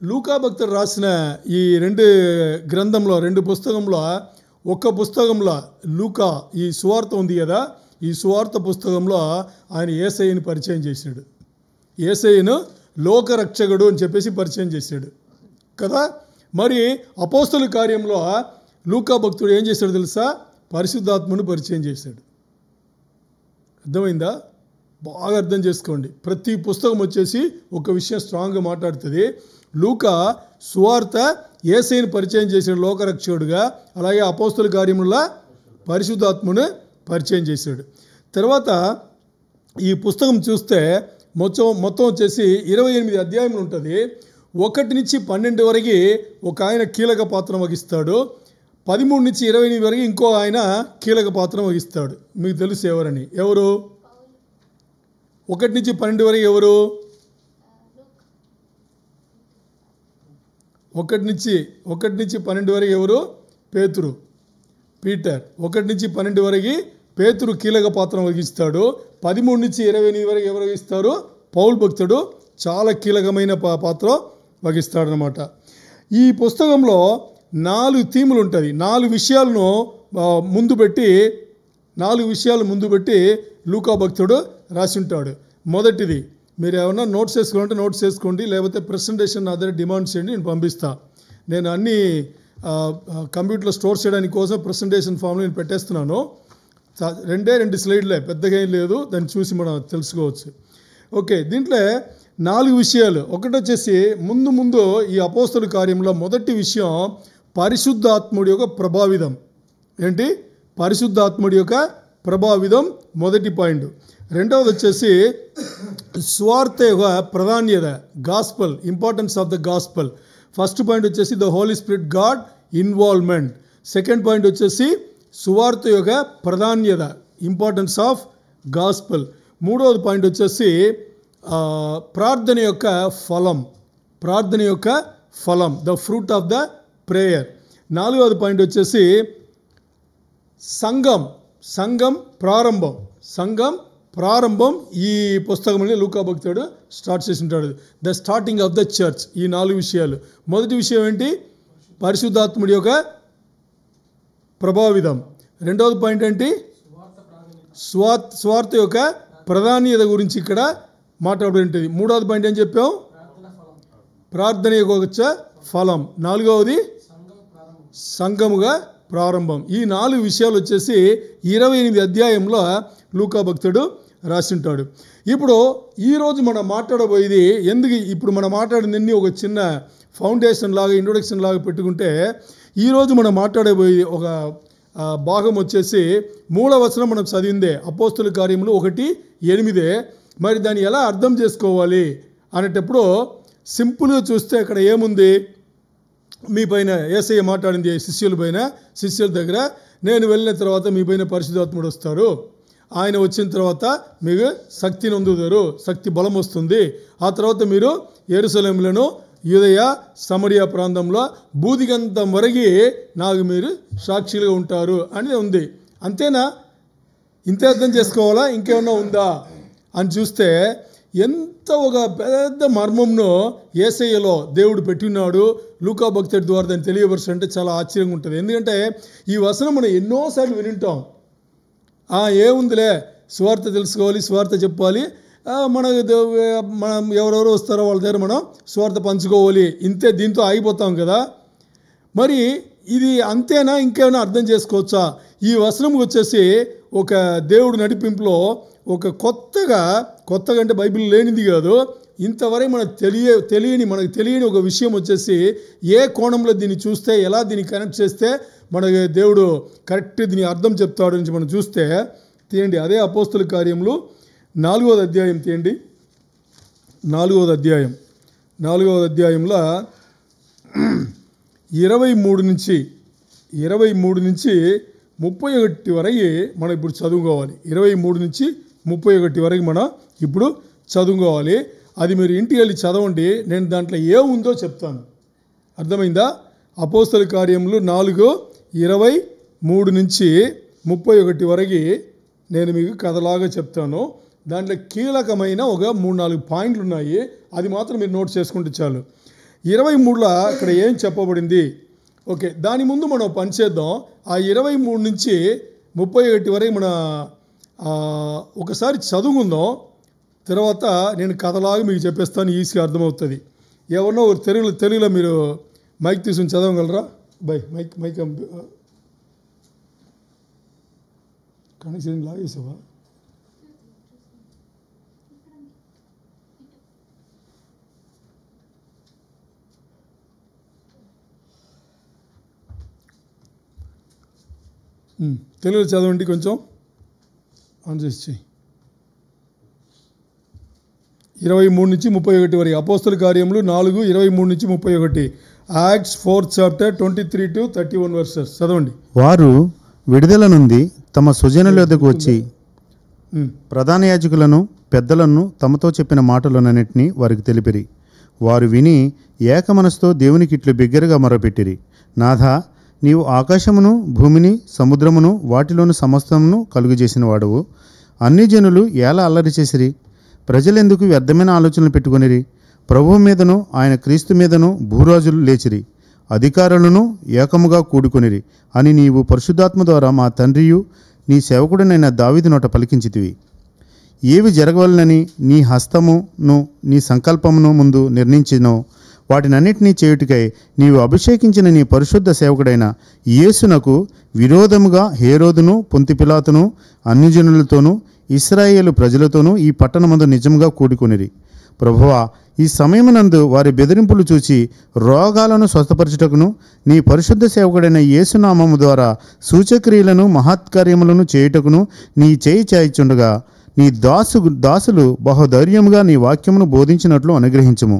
లూకా భక్తుడు రాసిన ఈ రెండు పుస్తకంలో ఒక్క పుస్తకంలో లూకా ఈ సువార్త ఉంది కదా, ఈ సువార్త పుస్తకంలో ఆయన యేసయ్యను పరిచయం చేశాడు. యేసయ్యను లోకరక్షకుడు అని చెప్పేసి పరిచయం చేశాడు కదా. మరి అపోస్తలుల కార్యంలో లూకా భక్తుడు ఏం చేశాడు తెలుసా? పరిశుద్ధాత్మను పరిచయం చేశాడు. అర్థమైందా? బాగా అర్థం చేసుకోండి. ప్రతి పుస్తకం వచ్చేసి ఒక విషయం స్ట్రాంగ్గా మాట్లాడుతుంది. లూకా సువార్త యేసయ్యను పరిచయం చేశాడు లోకరక్షకుడుగా, అలాగే అపోస్తలుల కార్యములో పరిశుద్ధాత్మను పరిచయం చేశాడు. తర్వాత ఈ పుస్తకం చూస్తే మొత్తం వచ్చేసి 28 అధ్యాయములు ఉంటుంది. 1 నుంచి 12 వరకు ఒక ఆయన కీలక పాత్ర వహిస్తాడు. 13 నుంచి 28 వరకు ఇంకో ఆయన కీలక పాత్ర వహిస్తాడు. మీకు తెలుసు ఎవరని? ఎవరు? 1 నుంచి 12 వరకు ఎవరు? 1 నుంచి 12 వరకు ఎవరు? పేతురు, పీటర్. 1 నుంచి 12 వరకు పేతురు కీలక పాత్ర వహిస్తాడు. 13 నుంచి 28 వరకు ఎవరు వహిస్తారు? పౌలు భక్తుడు చాలా కీలకమైన పాత్ర వహిస్తాడనమాట. ఈ పుస్తకంలో 4 థీములు ఉంటుంది. 4 విషయాలను ముందు పెట్టి లూకా భక్తుడు రాసి ఉంటాడు. మొదటిది, మీరు ఏమన్నా నోట్స్ వేసుకోవాలంటే నోట్స్ వేసుకోండి, లేకపోతే ప్రెజెంటేషన్ నా దగ్గర డిమాండ్ చేయండి, నేను పంపిస్తా. నేను అన్ని కంప్యూటర్లో స్టోర్ చేయడానికి కోసం ప్రెజెంటేషన్ ఫామ్లో నేను పెట్టేస్తున్నాను. 2 స్లైడ్లే, పెద్దగా ఏం లేదు, దాన్ని చూసి మనం తెలుసుకోవచ్చు. ఓకే, దీంట్లో 4 విషయాలు. ఒకటి వచ్చేసి ముందు ఈ అపోస్తలుల కార్యంలో మొదటి విషయం పరిశుద్ధాత్ముడి యొక్క ప్రభావితం. ఏంటి? పరిశుద్ధాత్ముడి యొక్క ప్రభావితం మొదటి పాయింట్. రెండవది వచ్చేసి స్వార్థ యొక్క ప్రాధాన్యత, gospel, importance of the gospel. First point వచ్చేసి the Holy Spirit God involvement. Second point వచ్చేసి సువార్త యొక్క ప్రాధాన్యత, ఇంపార్టెన్స్ ఆఫ్ గాస్పల్. మూడవది పాయింట్ వచ్చేసి ప్రార్థన యొక్క ఫలం, the fruit of the prayer. నాలుగవది పాయింట్ వచ్చేసి సంఘం ప్రారంభం. ఈ పుస్తకంలో లూకా భక్తుడు స్టార్ట్ చేసి ఉంటాడు. The starting of the church. ఈ 4 విషయాలు. మొదటి విషయం ఏంటి? పరిశుద్ధాత్ముడి యొక్క ప్రభావితం. రెండవది పాయింట్ ఏంటి? స్వార్థ యొక్క ప్రాధాన్యత గురించి ఇక్కడ మాట్లాడబడింది. మూడవది పాయింట్ ఏం చెప్పాం? ప్రార్థన యొక్క ఫలం. నాలుగవది సంఘముగా ప్రారంభం. ఈ 4 విషయాలు వచ్చేసి 28 అధ్యాయంలో లూకా భక్తుడు రాసింటాడు. ఇప్పుడు ఈరోజు మనం మాట్లాడబోయేది ఇప్పుడు మనం మాట్లాడింది ఒక చిన్న ఫౌండేషన్ లాగా, ఇంట్రొడక్షన్ లాగా పెట్టుకుంటే, ఈరోజు మనం మాట్లాడబోయేది ఒక భాగం వచ్చేసి మూలవచనం మనం చదివిందే, అపోస్తలుల కార్యములు 1:8. మరి దాన్ని ఎలా అర్థం చేసుకోవాలి అనేటప్పుడు సింపుల్గా చూస్తే అక్కడ ఏముంది? మీ పైన యేసయ్య మాట్లాడింది శిష్యుల దగ్గర, నేను వెళ్ళిన తర్వాత మీ పైన పరిశుద్ధాత్ముడు వస్తారు, ఆయన వచ్చిన తర్వాత మీకు శక్తిని పొందుతారు, శక్తి బలం వస్తుంది, ఆ తర్వాత మీరు యెరూషలేములోను యూదయ సమరియా ప్రాంతంలో బూదిగంతం వరకు నాకు మీరు సాక్షులుగా ఉంటారు అని ఉంది. అంతేనా? ఇంతే అర్థం చేసుకోవాలా? ఇంకేమన్నా ఉందా అని చూస్తే ఎంత ఒక పెద్ద మర్మంను యేసయ్యలో దేవుడు పెట్టినాడు. లూకా భక్తుడి ద్వారా దాన్ని తెలియపరచాలంటే చాలా ఆశ్చర్యంగా ఉంటుంది. ఎందుకంటే ఈ వచనం మనం ఎన్నోసార్లు వినింటాం. ఏముందిలే, స్వార్థ తెలుసుకోవాలి, స్వార్థ చెప్పాలి, మనం ఎవరెవరు వస్తారో వాళ్ళ దగ్గర మనం స్వార్థ పంచుకోవాలి, ఇంతే, దీంతో ఆగిపోతాం కదా. మరి ఇది అంతేనా? ఇంకేమైనా అర్థం చేసుకోవచ్చా? ఈ వచనం వచ్చేసి ఒక దేవుడు నడిపింపులో ఒక కొత్తగా అంటే బైబిల్ లేనిది కాదు, ఇంతవరకు మనకు తెలియని ఒక విషయం వచ్చేసి ఏ కోణంలో దీన్ని చూస్తే, ఎలా దీన్ని కనెక్ట్ చేస్తే మనకి దేవుడు కరెక్ట్ దీని అర్థం చెప్తాడు నుంచి మనం చూస్తే తీయండి. అదే అపోస్తలుల కార్యములు 4వ అధ్యాయం తీయండి. 4వ అధ్యాయంలో 23 నుంచి 31 వరకు మనం ఇప్పుడు చదువుకోవాలి. 23 నుంచి 31 వరకు మనం ఇప్పుడు చదువుకోవాలి. అది మీరు ఇంటికి వెళ్ళి చదవండి. నేను దాంట్లో ఏముందో చెప్తాను. అర్థమైందా? అపోస్తలుల కార్యములు 4:23 నుంచి 31 వరకు నేను మీకు కథలాగా చెప్తాను. దాంట్లో కీలకమైన ఒక 3-4 పాయింట్లు ఉన్నాయి. అది మాత్రం మీరు నోట్ చేసుకుంటే చాలు. 23లో ఇక్కడ ఏం చెప్పబడింది? ఓకే, దాని ముందు మనం పని చేద్దాం. ఆ 23 నుంచి 31 వరకు మన ఒకసారి చదువుకుందాం. తర్వాత నేను కథలాగా మీకు చెప్పేస్తాను, ఈజీగా అర్థమవుతుంది. ఎవరినో ఒక తెలుగులో మీరు మైక్ తీసుకుని చదవగలరా? Mic connection లాగేసావా? తెలుగులో చదవండి, కొంచెం ఆన్ చేసి. 23 నుంచి 31 వరకు అపోస్తల కార్యములు 4, 23 నుంచి 31. Acts 4th chapter 23 to 31 verses చదవండి. వారు విడుదల నుండి తమ సుజనుల వద్దకు వచ్చి ప్రధాన యాజకులను పెద్దలను తమతో చెప్పిన మాటలన్నింటినీ వారికి తెలిపిరి. వారు విని ఏకమనసుతో దేవునికి ఇట్లు బిగ్గరగా మొరపెట్టిరి. నాథా, నీవు ఆకాశమును భూమిని సముద్రమును వాటిలోని సమస్తమును కలుగజేసిన వాడవు. అన్ని జనులు ఎలా అల్లరి చేసిరి? ప్రజలెందుకు వ్యర్థమైన ఆలోచనలు పెట్టుకొనిరి? ప్రభువు మీదను ఆయన క్రీస్తు మీదను భూరాజులు లేచిరి, అధికారులను ఏకముగా కూడుకొనిరి అని నీవు పరిశుద్ధాత్మ ద్వారా మా తండ్రియు నీ సేవకుడినైన దావీదు నోట పలికించితివి. ఏవి జరగవలనని నీ హస్తమును నీ సంకల్పమును ముందు నిర్ణయించినో వాటినన్నిటినీ చేయుటికై నీవు అభిషేకించిన నీ పరిశుద్ధ సేవకుడైన యేసునకు విరోధముగా హేరోదును పొంతి పిలాతును అన్యజనులతోనూ ఇశ్రాయేలు ప్రజలతోనూ ఈ పట్టణమందు నిజముగా కూడుకొనిరి. ప్రభువా, ఈ సమయమునందు వారి బెదిరింపులు చూచి రోగాలను స్వస్థపరచుటకును నీ పరిశుద్ధ సేవకుడైన యేసునామము ద్వారా సూచక్రియలను మహత్కార్యములను చేయుటకును నీ చేయి చాయిచుండగా నీ దాసులు బహుధైర్యముగా నీ వాక్యమును బోధించినట్లు అనుగ్రహించుము.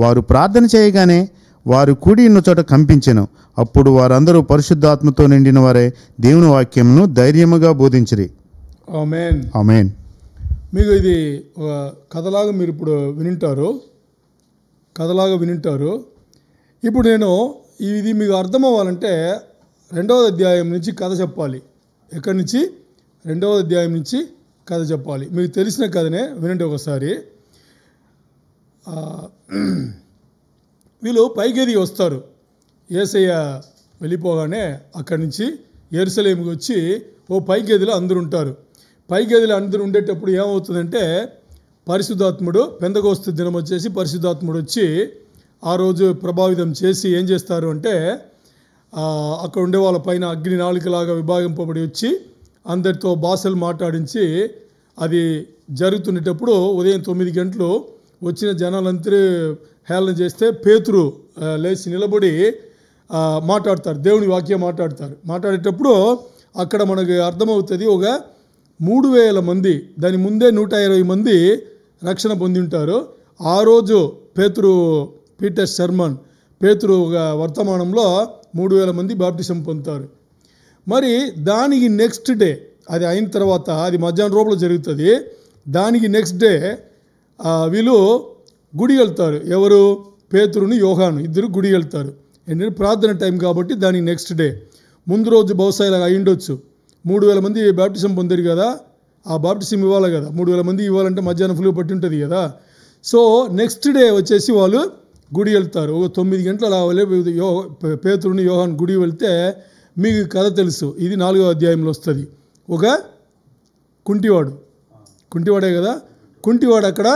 వారు ప్రార్థన చేయగానే వారు కూడి ఉన్న చోట కంపించెను. అప్పుడు వారందరూ పరిశుద్ధాత్మతో నిండిన వారే దేవుని వాక్యమును ధైర్యముగా బోధించిరి. ఆమేన్. ఆమేన్. మీకు ఇది కథలాగా మీరు ఇప్పుడు వినింటారు. ఇప్పుడు నేను ఇది మీకు అర్థం అవ్వాలంటే 2వ అధ్యాయం నుంచి కథ చెప్పాలి. ఎక్కడి నుంచి? 2వ అధ్యాయం నుంచి కథ చెప్పాలి. మీకు తెలిసిన కథనే వినండి ఒకసారి. వీళ్ళు పైగదికి వస్తారు. యేసయ్య వెళ్ళిపోగానే అక్కడి నుంచి యెరూషలేముకి వచ్చి పైగదిలో అందరూ ఉంటారు. పైగదిలో అందరూ ఉండేటప్పుడు ఏమవుతుందంటే పరిశుద్ధాత్ముడు పెంతెకోస్తు దినం వచ్చేసి పరిశుద్ధాత్ముడు వచ్చి ఆ రోజు ప్రభావితం చేసి ఏం చేస్తారు అంటే అక్కడ ఉండే వాళ్ళ పైన అగ్ని నాళికలాగా విభాగింపబడి వచ్చి అందరితో భాషలు మాట్లాడించి అది జరుగుతున్నప్పుడు ఉదయం 9 గంటలు వచ్చిన జనాలందరూ హేళన చేస్తే పేతురు లేచి నిలబడి మాట్లాడతారు, దేవుని వాక్యం మాట్లాడేటప్పుడు అక్కడ మనకు అర్థమవుతుంది ఒక 3000 మంది, దాని ముందే 120 మంది రక్షణ పొంది ఉంటారు. ఆ రోజు పీటర్ శర్మన్ పేతురు వర్తమానంలో 3000 మంది బాప్టిజం పొందుతారు. మరి దానికి నెక్స్ట్ డే అది అయిన తర్వాత అది మధ్యాహ్నం రూపంలో జరుగుతుంది. దానికి నెక్స్ట్ డే వీళ్ళు గుడి వెళ్తారు. ఎవరు? పేతురుని యోహాను ఇద్దరు గుడి వెళ్తారు. ఏంటంటే ప్రార్థన టైం కాబట్టి దానికి నెక్స్ట్ డే. ముందు రోజు బహుశా ఇలా అయి ఉండొచ్చు. 3000 మంది బాప్టిజం పొందారు కదా, ఆ బాప్టిజం ఇవ్వాలి కదా, 3000 మంది ఇవ్వాలంటే మధ్యాహ్నం ఫుల్ పట్టి ఉంటుంది కదా. సో నెక్స్ట్ డే వచ్చేసి వాళ్ళు గుడి వెళ్తారు. 9 గంటల పేతురుని యోహాను గుడి వెళ్తే మీకు కథ తెలుసు. ఇది 4వ అధ్యాయంలో వస్తుంది. ఒక కుంటివాడే కదా, కుంటివాడు అక్కడ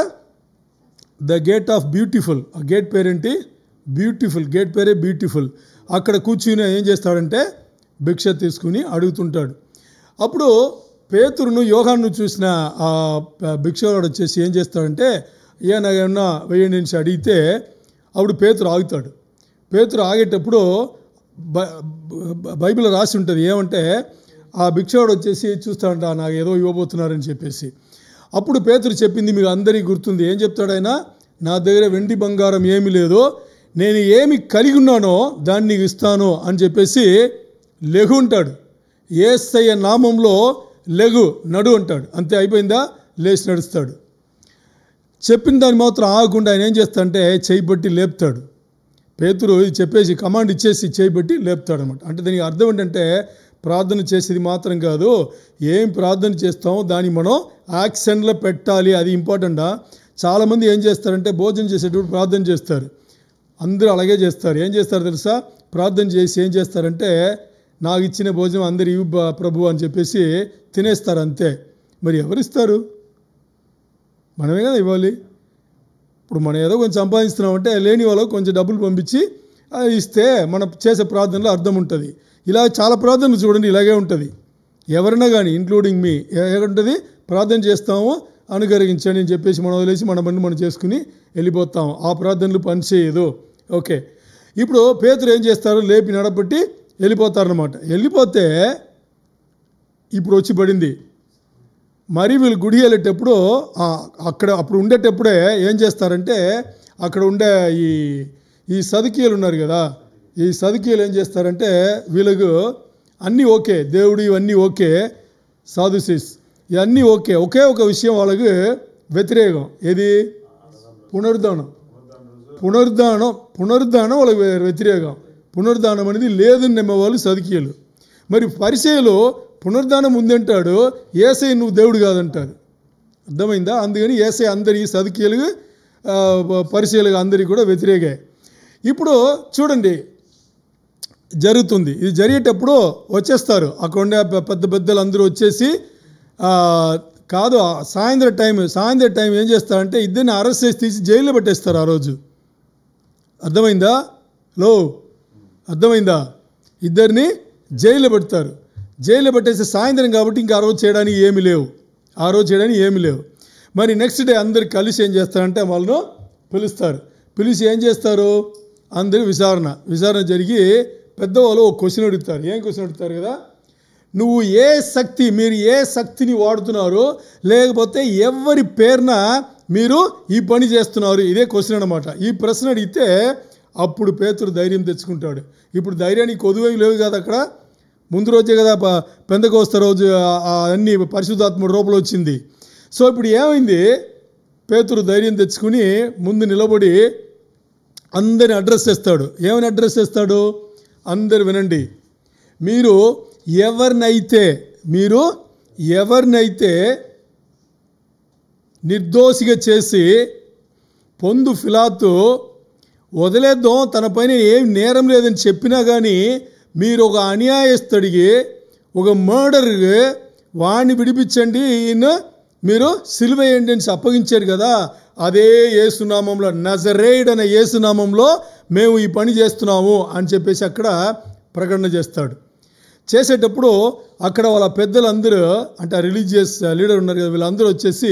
ద గేట్ ఆఫ్ బ్యూటిఫుల్, ఆ గేట్ పేరేంటి? బ్యూటిఫుల్, గేట్ పేరే బ్యూటిఫుల్. అక్కడ కూర్చుని ఏం చేస్తాడంటే భిక్ష తీసుకుని అడుగుతుంటాడు. అప్పుడు పేతురును యోహాను చూసిన ఆ భిక్షవాడు వచ్చేసి ఏం చేస్తాడంటే ఏమన్నా వేయండి నుంచి అడిగితే అప్పుడు పేతురు ఆగుతాడు. పేతురు ఆగేటప్పుడు బైబిల్లో రాసి ఉంటుంది ఏమంటే ఆ భిక్షవాడు వచ్చేసి చూస్తాడంట నాకు ఏదో ఇవ్వబోతున్నారని చెప్పేసి. అప్పుడు పేతురు చెప్పింది మీకు అందరికీ గుర్తుంది. ఏం చెప్తాడు ఆయన? నా దగ్గర వెండి బంగారం ఏమీ లేదు, నేను ఏమి కలిగి ఉన్నానో దాన్ని నీకు ఇస్తాను అని చెప్పేసి లెగు ఉంటాడు. యేసయ్య నామంలో లెగు, నడు అంటాడు. అంతే, అయిపోయిందా? లేచి నడుస్తాడు. చెప్పిన దాన్ని మాత్రం ఆగకుండా ఆయన ఏం చేస్తాడంటే చేయి బట్టి లేపుతాడు. పేతురు ఇది చెప్పేసి కమాండ్ ఇచ్చేసి చేయి బట్టి లేపుతాడు అనమాట. అంటే దానికి అర్థం ఏంటంటే ప్రార్థన చేసేది మాత్రం కాదు, ఏం ప్రార్థన చేస్తామో దాన్ని మనం యాక్షన్లో పెట్టాలి. అది ఇంపార్టెంటా? చాలామంది ఏం చేస్తారంటే భోజనం చేసేటప్పుడు ప్రార్థన చేస్తారు. అందరూ అలాగే చేస్తారు. ఏం చేస్తారు తెలుసా? ప్రార్థన చేసి ఏం చేస్తారంటే నాకు ఇచ్చిన భోజనం అందరు ఇవి ప్రభు అని చెప్పేసి తినేస్తారు అంతే. మరి ఎవరిస్తారు? మనమే కదా ఇవ్వాలి. ఇప్పుడు మనం ఏదో కొంచెం సంపాదిస్తున్నామంటే లేని వాళ్ళకు కొంచెం డబ్బులు పంపించి ఇస్తే మనం చేసే ప్రార్థనలో అర్థం ఉంటుంది. ఇలా చాలా ప్రార్థనలు చూడండి ఇలాగే ఉంటుంది. ఎవరైనా కానీ ఇంక్లూడింగ్ మీ ఏముంటుంది? ప్రార్థన చేస్తాము అనుగ్రహించండి అని చెప్పేసి మనం వదిలేసి మన పని మనం చేసుకుని వెళ్ళిపోతాం. ఆ ప్రార్థనలు పనిచేయదు. ఓకే, ఇప్పుడు పేతురు ఏం చేస్తారు? లేపి నడబట్టి వెళ్ళిపోతారనమాట. వెళ్ళిపోతే ఇప్పుడు వచ్చి పడింది. మరి వీళ్ళు గుడి వెళ్ళేటప్పుడు అప్పుడు ఉండేటప్పుడే ఏం చేస్తారంటే అక్కడ ఉండే ఈ సదుకీయులు ఉన్నారు కదా, ఈ సదుకీయులు ఏం చేస్తారంటే వీళ్ళకు అన్నీ ఓకే, దేవుడు ఇవన్నీ ఓకే, సాధుసిస్ ఇవన్నీ ఓకే, ఒకే ఒక విషయం వాళ్ళకి వ్యతిరేకం. ఏది? పునరుద్ధానం. వాళ్ళకి వ్యతిరేకం. పునరుద్ధానం అనేది లేదని నమ్మేవాళ్ళు సదుకీయులు. మరి పరిసయ్యులు పునరుద్ధానం ఉందంటాడు, యేసయ్య నువ్వు దేవుడు కాదంటారు. అర్థమైందా? అందుకని యేసయ్య అందరి సదుకీయులుగా పరిసయ్యులుగా అందరికీ కూడా వ్యతిరేకే. ఇప్పుడు చూడండి జరుగుతుంది. ఇది జరిగేటప్పుడు వచ్చేస్తారు అక్కడ ఉండే పెద్దలు అందరూ వచ్చేసి కాదు సాయంత్రం టైం ఏం చేస్తారంటే ఇద్దరిని అరెస్ట్ చేసి తీసి జైల్లో పెట్టేస్తారు ఆ రోజు. అర్థమైందా? అర్థమైందా? ఇద్దరిని జైల్లో పెడతారు. జైల్లో పెట్టేసి సాయంత్రం కాబట్టి ఇంకా ఆ రోజు చేయడానికి ఏమీ లేవు. మరి నెక్స్ట్ డే అందరు కలిసి ఏం చేస్తారంటే వాళ్ళను పిలిచి ఏం చేస్తారు? అందరూ విచారణ జరిగి పెద్దవాళ్ళు ఒక క్వశ్చన్ అడుగుతారు. ఏం క్వశ్చన్ అడుగుతారు కదా? మీరు ఏ శక్తిని వాడుతున్నారు, లేకపోతే ఎవరి పేరున మీరు ఈ పని చేస్తున్నారు? ఇదే క్వశ్చన్ అనమాట. ఈ ప్రశ్న అడిగితే అప్పుడు పేతురు ధైర్యం తెచ్చుకుంటాడు. ఇప్పుడు ధైర్యానికి కొదువేవి లేవు కదా. అక్కడ ముందు రోజే కదా పెంతెకోస్తు రోజు అన్ని పరిశుద్ధాత్మ రూపంలో వచ్చింది. సో ఇప్పుడు ఏమైంది? పేతురు ధైర్యం తెచ్చుకుని ముందు నిలబడి అందరిని అడ్రస్ చేస్తాడు. ఏమని అడ్రస్ చేస్తాడు? అందరు వినండి. మీరు ఎవరినైతే నిర్దోషిగా చేసి పొందు పిలాతు వదిలేద్దాం, తన పైన ఏం నేరం లేదని చెప్పినా కానీ మీరు ఒక అన్యాయస్తుడికి, ఒక మర్డర్కి వాడిని విడిపించండి, ఈయన మీరు సిలువ వేయండి అని అప్పగించారు కదా. అదే యేసునామంలో, నజరేయుడు అనే యేసునామంలో మేము ఈ పని చేస్తున్నాము అని చెప్పేసి అక్కడ ప్రకటన చేసేటప్పుడు అక్కడ వాళ్ళ పెద్దలందరూ అంటే ఆ రిలీజియస్ లీడర్ ఉన్నారు కదా, వీళ్ళందరూ వచ్చేసి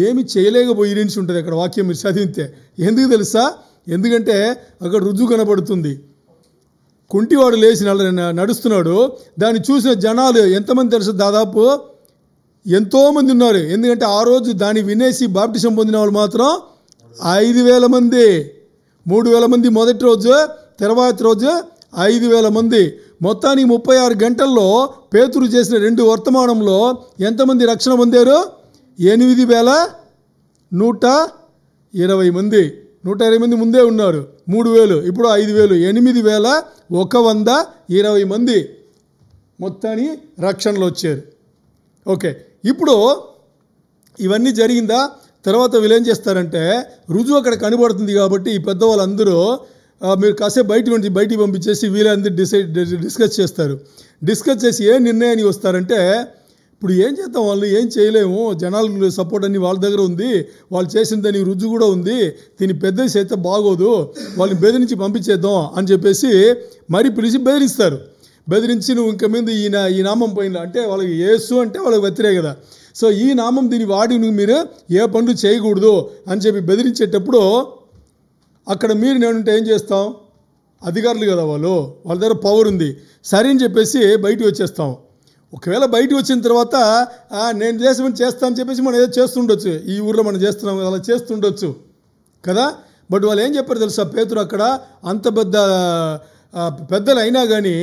ఏమి చేయలేకపోయి నుంచి ఉంటుంది అక్కడ వాక్యం మీరు చదివితే. ఎందుకు తెలుసా? ఎందుకంటే అక్కడ రుజువు కనబడుతుంది. కుంటివాడు లేచి నడుస్తున్నాడు. దాన్ని చూసిన జనాలు ఎంతమంది తెలుసు? దాదాపు ఎంతోమంది ఉన్నారు. ఎందుకంటే ఆ రోజు దాన్ని వినేసి బాప్టిజం పొందిన వాళ్ళు మాత్రం 5,000 మంది. 3,000 మంది మొదటి రోజు, తర్వాత రోజు 5,000 మంది. మొత్తానికి 36 గంటల్లో పేతురు చేసిన 2 వర్తమానంలో ఎంతమంది రక్షణ పొందారు? 8,120 మంది. 120 మంది ముందే ఉన్నారు. 3,000, ఇప్పుడు 5,000, 8,120 మంది మొత్తాన్ని రక్షణలో వచ్చారు. ఓకే, ఇప్పుడు ఇవన్నీ జరిగిందా? తర్వాత వీళ్ళు ఏం చేస్తారంటే రుజువు అక్కడ కనబడుతుంది కాబట్టి ఈ పెద్దవాళ్ళందరూ మీరు కాసేపు బయటికి పంపించేసి వీళ్ళందరూ డిస్కస్ చేసి ఏ నిర్ణయానికి వస్తారంటే ఇప్పుడు ఏం చేద్దాం, వాళ్ళు ఏం చేయలేము, జనాలు సపోర్ట్ అన్ని వాళ్ళ దగ్గర ఉంది, వాళ్ళు చేసిన దానికి రుజువు కూడా ఉంది, దీన్ని పెద్ద చేస్తే బాగోదు, వాళ్ళని బెదిరించి పంపించేద్దాం అని చెప్పేసి మరి పిలిచి బెదిరించి నువ్వు ఇంక మీద ఈ నామం పైన అంటే వాళ్ళకి యేసు అంటే వాళ్ళకి వ్యతిరేకత, సో ఈ నామం దీన్ని వాడి నువ్వు మీరు ఏ పనులు చేయకూడదు అని చెప్పి బెదిరించేటప్పుడు అక్కడ మీరు నేనుంటే ఏం చేస్తాం? అధికారులు కదా వాళ్ళ దగ్గర పవర్ ఉంది, సరే అని చెప్పేసి బయటికి వచ్చేస్తాం. ఒకవేళ బయటికి వచ్చిన తర్వాత నేను చేస్తా అని చెప్పేసి మనం ఏదో చేస్తుండొచ్చు, ఈ ఊర్లో మనం చేస్తున్నాం కదా, అలా చేస్తుండొచ్చు కదా. బట్ వాళ్ళు ఏం చెప్పారు తెలుసా? పేతురు అక్కడ అంత పెద్దలు అయినా కానీ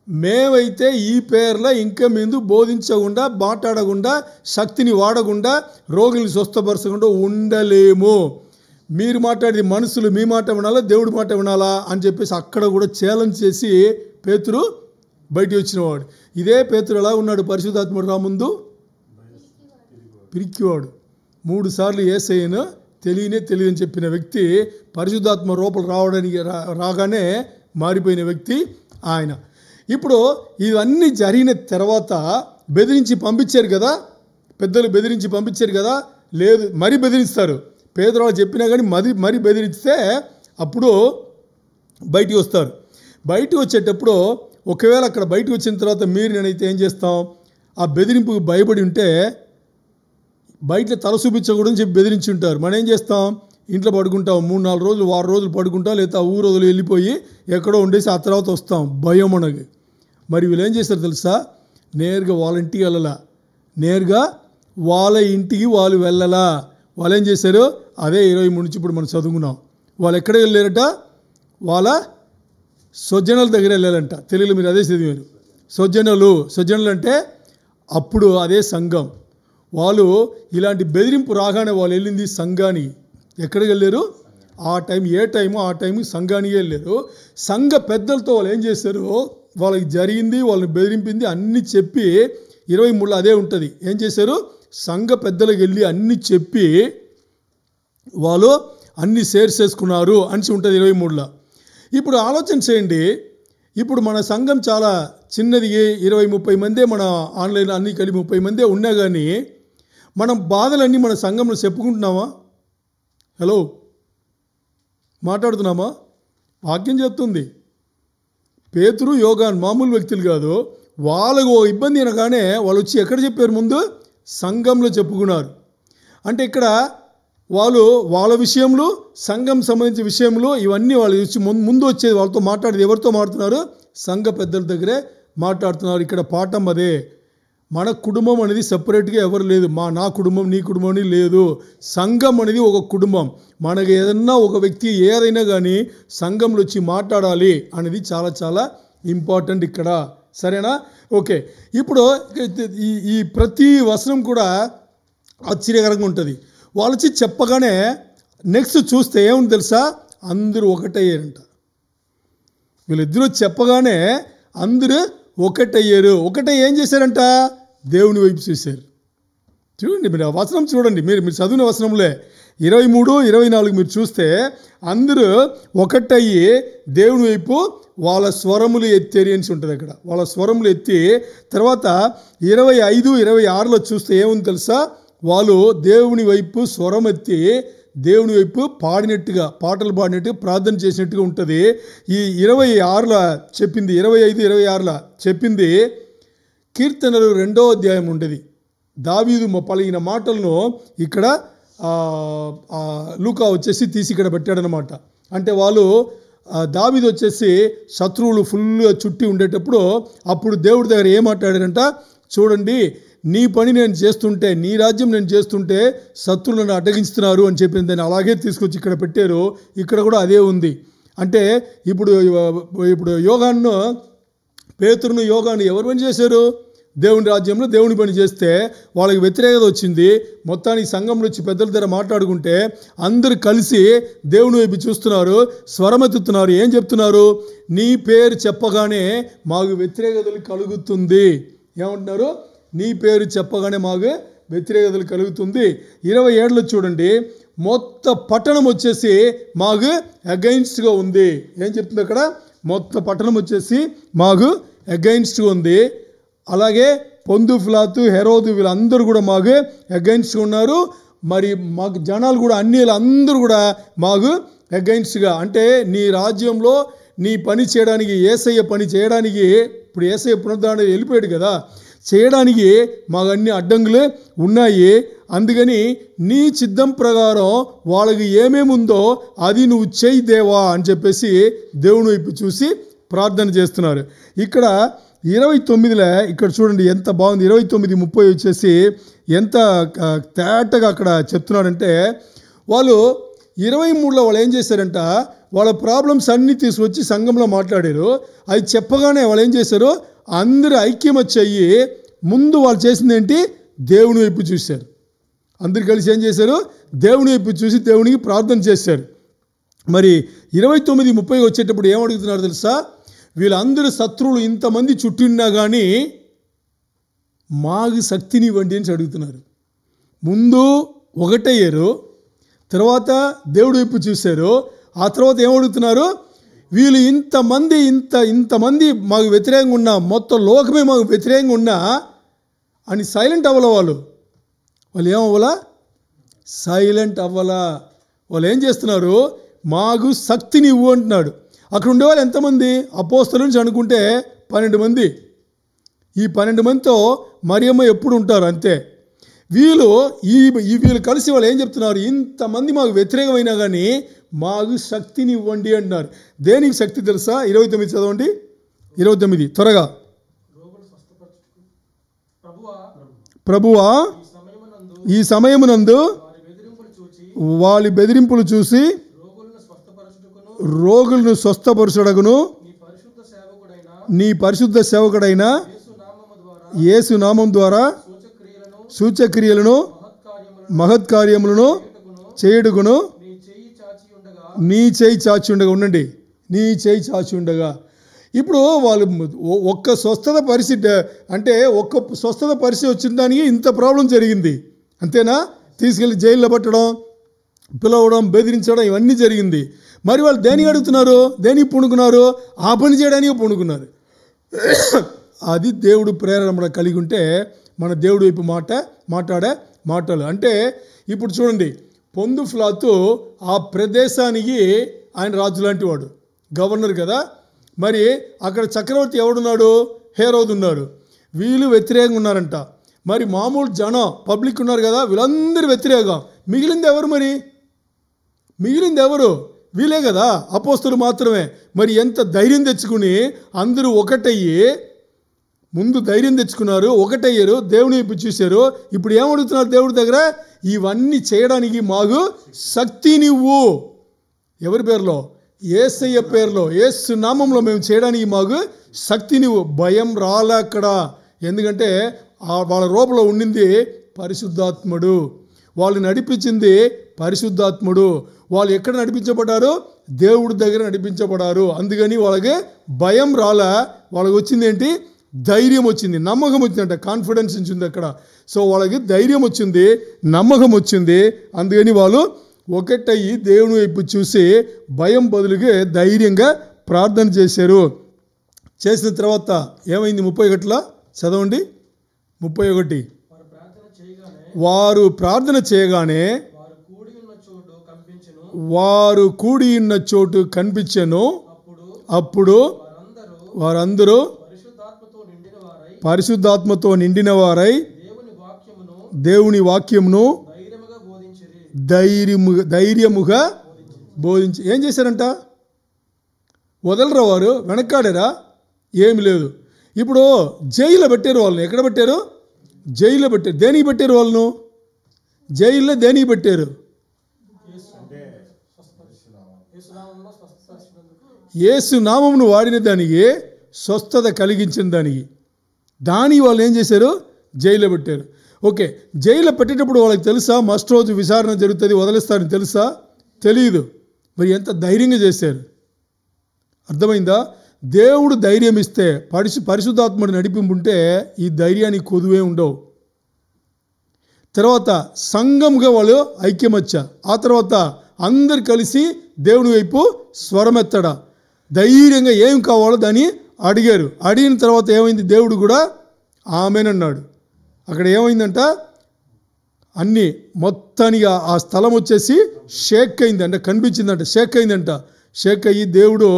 మేమైతే ఈ పేర్లో ఇంకా ముందు బోధించకుండా, మాట్లాడకుండా, శక్తిని వాడకుండా, రోగుల్ని స్వస్థపరచకుండా ఉండలేము. మీరు మాట్లాడేది మనుషులు మీ మాట వినాలా, దేవుడి మాట వినాలా అని చెప్పేసి అక్కడ కూడా ఛాలెంజ్ చేసి పేతురు బయటికి వచ్చినవాడు. ఇదే పేతురు ఎలా ఉన్నాడు? పరిశుద్ధాత్ముడు రా ముందు పిరికివాడు. 3 సార్లు యేసయ్యను తెలియదని చెప్పిన వ్యక్తి పరిశుద్ధాత్మ రూపం రావడానికి రాగానే మారిపోయిన వ్యక్తి ఆయన. ఇప్పుడు ఇవన్నీ జరిగిన తర్వాత బెదిరించి పంపించారు కదా, పెద్దలు బెదిరించి పంపించారు కదా, లేదు మరీ బెదిరిస్తారు. పేదవాళ్ళు చెప్పినా కానీ మరీ బెదిరిస్తే అప్పుడు బయటికి వస్తారు. బయటికి వచ్చేటప్పుడు ఒకవేళ అక్కడ బయటకు వచ్చిన తర్వాత నేనైతే ఏం చేస్తాం, ఆ బెదిరింపుకు భయపడి ఉంటే బయట తల చూపించకూడదని చెప్పి బెదిరించి ఉంటారు. మనం ఏం చేస్తాం, ఇంట్లో పడుకుంటాం, 3-4 రోజులు 6 రోజులు పడుకుంటాం, లేదా ఊరు వదిలి వెళ్ళిపోయి ఎక్కడో ఉండేసి ఆ తర్వాత వస్తాం, భయం మనకి. మరి వీళ్ళు ఏం చేస్తారు తెలుసా, నేరుగా వాళ్ళ ఇంటికి వెళ్ళలా, నేరుగా వాళ్ళ ఇంటికి వాళ్ళు వెళ్ళలా. వాళ్ళు ఏం చేశారు, అదే 23 నుంచి ఇప్పుడు మనం చదువుకున్నాం. వాళ్ళు ఎక్కడికి వెళ్ళారట, వాళ్ళ స్వజనుల దగ్గర వెళ్ళారంట. తెలుగులో మీరు అదే చదివారు, స్వజనులు అంటే అప్పుడు అదే సంఘం. వాళ్ళు ఇలాంటి బెదిరింపు రాగానే వాళ్ళు వెళ్ళింది సంఘానికి. ఎక్కడికి వెళ్ళారు, ఆ టైం సంఘానికి వెళ్ళారు. సంఘ పెద్దలతో వాళ్ళు ఏం చేశారు, వాళ్ళకి జరిగింది, వాళ్ళని బెదిరింపింది అన్నీ చెప్పి 23లో అదే ఉంటుంది. ఏం చేశారు, సంఘ పెద్దలకు వెళ్ళి అన్నీ చెప్పి వాళ్ళు అన్నీ షేర్ చేసుకున్నారు అని ఉంటుంది 23లో. ఇప్పుడు ఆలోచన చేయండి, ఇప్పుడు మన సంఘం చాలా చిన్నది, 20-30 మందే, మన ఆన్లైన్లో అన్నీ కలిపి 30 మందే ఉన్నా కానీ మనం బాధలన్నీ మన సంఘంలో చెప్పుకుంటున్నామా? హలో, మాట్లాడుతున్నామా? వాక్యం చెప్తుంది, పేతురు యోగాన్ మామూలు వ్యక్తులు కాదు, వాళ్ళకు ఓ ఇబ్బంది అనగానే వాళ్ళు వచ్చి ఎక్కడ చెప్పారు, ముందు సంఘంలో చెప్పుకున్నారు. అంటే ఇక్కడ వాళ్ళు వాళ్ళ విషయంలో, సంఘం సంబంధించిన విషయంలో ఇవన్నీ వాళ్ళు వచ్చి ముందు వచ్చేది, వాళ్ళతో మాట్లాడేది ఎవరితో మాట్లాడుతున్నారు, సంఘ పెద్దల దగ్గరే మాట్లాడుతున్నారు. ఇక్కడ పాఠం అదే, మన కుటుంబం అనేది సపరేట్గా ఎవరు లేదు, నా కుటుంబం నీ కుటుంబం అని లేదు. సంఘం అనేది ఒక కుటుంబం. మనకి ఏదన్నా ఒక వ్యక్తి ఏదైనా కానీ సంఘంలో వచ్చి మాట్లాడాలి అనేది చాలా చాలా ఇంపార్టెంట్ ఇక్కడ, సరేనా? ఓకే, ఇప్పుడు ఈ ప్రతి వచనం కూడా ఆశ్చర్యకరంగా ఉంటుంది. వాళ్ళు వచ్చి చెప్పగానే నెక్స్ట్ చూస్తే ఏముంది తెలుసా, అందరూ ఒకటయ్యారంట. వీళ్ళిద్దరూ చెప్పగానే అందరూ ఒకటయ్యారు. ఏం చేశారంట, దేవుని వైపు చూశారు. చూడండి, మీరు ఆ వచనం చూడండి, మీరు చదివిన వచనంలే 23-24 మీరు చూస్తే అందరూ ఒకటయ్యి దేవుని వైపు వాళ్ళ స్వరములు ఎత్తేరి అని ఉంటుంది అక్కడ. వాళ్ళ స్వరములు ఎత్తి తర్వాత 25-26లో చూస్తే ఏముంది తెలుసా, వాళ్ళు దేవుని వైపు స్వరం ఎత్తి దేవుని వైపు పాడినట్టుగా, పాటలు పాడినట్టుగా, ప్రార్థన చేసినట్టుగా ఉంటుంది. ఈ 26లో చెప్పింది, 25-26లో చెప్పింది కీర్తనలు 2వ అధ్యాయం ఉండేది. దావీదు పలికిన మాటలను ఇక్కడ లూకా వచ్చేసి తీసి ఇక్కడ పెట్టాడనమాట. అంటే వాళ్ళు దావీదు వచ్చేసి శత్రువులు ఫుల్గా చుట్టి ఉండేటప్పుడు అప్పుడు దేవుడి దగ్గర ఏం మాట్లాడారంట, చూడండి నీ పని నేను చేస్తుంటే, నీ రాజ్యం నేను చేస్తుంటే శత్రువులను అడ్డగిస్తున్నారు అని చెప్పింది. దాన్ని అలాగే తీసుకొచ్చి ఇక్కడ పెట్టారు. ఇక్కడ కూడా అదే ఉంది. అంటే ఇప్పుడు పేతురును యోగాను ఎవరు పని చేశారు, దేవుని రాజ్యంలో దేవుని పని చేస్తే వాళ్ళకి వ్యతిరేకత వచ్చింది. మొత్తానికి సంఘంలో వచ్చి పెద్దల దగ్గర మాట్లాడుకుంటే అందరు కలిసి దేవుని వైపు చూస్తున్నారు, స్వరమెత్తుతున్నారు. ఏం చెప్తున్నారు, నీ పేరు చెప్పగానే మాకు వ్యతిరేకతలు కలుగుతుంది. ఏమంటున్నారు, నీ పేరు చెప్పగానే మాకు వ్యతిరేకతలు కలుగుతుంది. 27లో చూడండి, మొత్తం పట్టణం వచ్చేసి మాకు అగైన్స్ట్గా ఉంది. ఏం చెప్తుంది అక్కడ, మొత్తం పట్టణం వచ్చేసి మాకు అగైన్స్ట్గా ఉంది. అలాగే పొందు ఫిలాతు హెరోదు వీళ్ళందరూ కూడా మాకు అగైన్స్ట్గా ఉన్నారు. మరి మాకు జనాలు కూడా అందరూ కూడా మాకు అగైన్స్ట్గా, అంటే నీ రాజ్యంలో నీ పని చేయడానికి, యేసయ్య పని చేయడానికి, ఇప్పుడు యేసయ్య పునరుద్ధరణ వెళ్ళిపోయాడు కదా, చేయడానికి మాకు అన్ని అడ్డంకులు ఉన్నాయి. అందుకని నీ చిత్తం ప్రకారం వాళ్ళకి ఏమేమి ఉందో అది నువ్వు చేయి దేవా అని చెప్పేసి దేవుని వైపు చూసి ప్రార్థన చేస్తున్నారు. ఇక్కడ 29లో ఇక్కడ చూడండి ఎంత బాగుంది. 29-30 వచ్చేసి ఎంత తేటగా అక్కడ చెప్తున్నాడంటే, వాళ్ళు 23లో వాళ్ళు ఏం చేశారంట, వాళ్ళ ప్రాబ్లమ్స్ అన్నీ తీసుకొచ్చి సంఘంలో మాట్లాడారు. అది చెప్పగానే వాళ్ళు ఏం చేశారు, అందరూ ఐక్యమచ్చయ్యి ముందు వాళ్ళు చేసింది ఏంటి, దేవుని వైపు చూశారు. అందరు కలిసి ఏం చేశారు, దేవుని వైపు చూసి దేవునికి ప్రార్థన చేశారు. మరి 29-30 వచ్చేటప్పుడు ఏమడుగుతున్నారు తెలుసా, వీళ్ళందరూ శత్రువులు ఇంతమంది చుట్టూ ఉన్నా కానీ మాకు శక్తిని ఇవ్వండి అని అడుగుతున్నారు. ముందు ఒకటయ్యారు, తర్వాత దేవుడి వైపు చూశారు. ఆ తర్వాత ఏమడుగుతున్నారు? వీళ్ళు ఇంతమంది మాకు వ్యతిరేకంగా ఉన్నా, మొత్తం లోకమే మాకు వ్యతిరేకంగా ఉన్నా అని సైలెంట్ అవ్వాల. వాళ్ళు ఏమవ్వాలా? సైలెంట్ అవ్వాలా. వాళ్ళు ఏం చేస్తున్నారు? మాకు శక్తిని ఇవ్వు అంటున్నాడు. అక్కడ ఉండేవాళ్ళు ఎంతమంది? అపోస్తలుల నుంచి అనుకుంటే 12 మంది. ఈ 12 మందితో మరియమ్మ ఎప్పుడు ఉంటారు అంతే. వీళ్ళు కలిసి వాళ్ళు ఏం చెప్తున్నారు? ఇంతమంది మాకు వ్యతిరేకమైనా కానీ మాకు శక్తిని ఇవ్వండి అంటున్నారు. దేనికి శక్తి తెలుసా? 29 చదవండి. 29 త్వరగా. ప్రభువా ఈ సమయమునందు వాళ్ళ బెదిరింపులు చూసి రోగులను స్వస్థపరచుటకును నీ పరిశుద్ధ సేవకుడైన యేసు నామం ద్వారా సూచక్రియలను మహత్కార్యములను చేయుటకును నీ చేయి చాచి ఉండగా ఉండండి. నీ చేయి చాచి ఉండగా. ఇప్పుడు వాళ్ళు ఒక్క స్వస్థత పరిస్థితి అంటే ఒక్క స్వస్థత పరిస్థితి వచ్చిన దానికి ఇంత ప్రాబ్లం జరిగింది అంతేనా? తీసుకెళ్ళి జైల్లో పట్టడం, పిలవడం, బెదిరించడం ఇవన్నీ జరిగింది. మరి వాళ్ళు దేనికి అడుగుతున్నారు? దేనికి పూనుకున్నారు? ఆ పని చేయడానికి పూనుకున్నారు. అది దేవుడు ప్రేరణ కలిగి ఉంటే మన దేవుడి వైపు మాట్లాడే మాటలు. అంటే ఇప్పుడు చూడండి, పొందు ఫ్లాతు ఆ ప్రదేశానికి ఆయన రాజు లాంటి వాడు, గవర్నర్ కదా. మరి అక్కడ చక్రవర్తి ఎవడున్నాడు? హేరోదు ఉన్నారు. వీళ్ళు వ్యతిరేకంగా ఉన్నారంట. మరి మామూలు జనం పబ్లిక్ ఉన్నారు కదా, వీళ్ళందరూ వ్యతిరేకం. మిగిలింది ఎవరు? మరి మిగిలింది ఎవరు? వీళ్ళే కదా, అపోస్తలు మాత్రమే. మరి ఎంత ధైర్యం తెచ్చుకుని అందరూ ఒకటయ్యి, ముందు ధైర్యం తెచ్చుకున్నారు, ఒకటయ్యారు, దేవుని వైపు చూశారు. ఇప్పుడు ఏమడుగుతున్నారు దేవుడి దగ్గర? ఇవన్నీ చేయడానికి మాకు శక్తినివ్వు. ఎవరి పేరులో? యేసయ్య పేరులో, యేసు నామంలో మేము చేయడానికి మాకు శక్తినివ్వు. భయం రాలే అక్కడ. ఎందుకంటే వాళ్ళ రూపంలో ఉండింది పరిశుద్ధాత్ముడు. వాళ్ళు నడిపించింది పరిశుద్ధాత్ముడు. వాళ్ళు ఎక్కడ నడిపించబడ్డారు? దేవుడి దగ్గర నడిపించబడ్డారు. అందుకని వాళ్ళకి భయం రాలే. వాళ్ళకి వచ్చింది ఏంటి? ధైర్యం వచ్చింది, నమ్మకం వచ్చిందంట. కాన్ఫిడెన్స్ వచ్చింది అక్కడ. సో వాళ్ళకి ధైర్యం వచ్చింది, నమ్మకం వచ్చింది. అందుకని వాళ్ళు ఒకటయ్యి దేవుని వైపు చూసి భయం బదులుగా ధైర్యంగా ప్రార్థన చేశారు. చేసిన తర్వాత ఏమైంది? 31 చదవండి. 31 వారు ప్రార్థన చేయగానే వారు కూడి ఉన్న చోటు కనిపించెను. అప్పుడు వారందరూ పరిశుద్ధాత్మతో నిండిన వారై దేవుని వాక్యమును ధైర్యముగా బోధించి ఏం చేశారంట? వదలరా, వారు వెనక్కాడారా? ఏమి లేదు. ఇప్పుడు జైల్లో పెట్టారు వాళ్ళని. ఎక్కడ పెట్టారు? జైల్లో పెట్టారు. దేనికి పెట్టారు వాళ్ళను? జైల్లో దేనికి పెట్టారు? యేసు నామమును వాడిన దానికి, స్వస్థత కలిగించిన దానికి వాళ్ళు ఏం చేశారు? జైల్లో పెట్టారు. ఓకే, జైల్లో పెట్టేటప్పుడు వాళ్ళకి తెలుసా మస్ట్ రోజు విచారణ జరుగుతుంది, వదిలేస్తారని తెలుసా? తెలియదు. మరి ఎంత ధైర్యంగా చేశారు. అర్థమైందా? దేవుడు ధైర్యం ఇస్తే, పరిశుద్ధాత్ముడు నడిపింపుంటే ఈ ధైర్యానికి కొదువే ఉండవు. తర్వాత సంఘంగా వాళ్ళు ఐక్యమచ్చా. ఆ తర్వాత అందరు కలిసి దేవుని వైపు స్వరమెత్తడా. ధైర్యంగా ఏం కావాలో దాన్ని అడిగారు. అడిగిన తర్వాత ఏమైంది? దేవుడు కూడా ఆమెనన్నాడు. అక్కడ ఏమైందంట? అన్నీ మొత్తానికి ఆ స్థలం వచ్చేసి షేక్ అయింది, అంటే కనిపించిందంట, షేక్ అయిందంట. షేక్ అయ్యి దేవుడు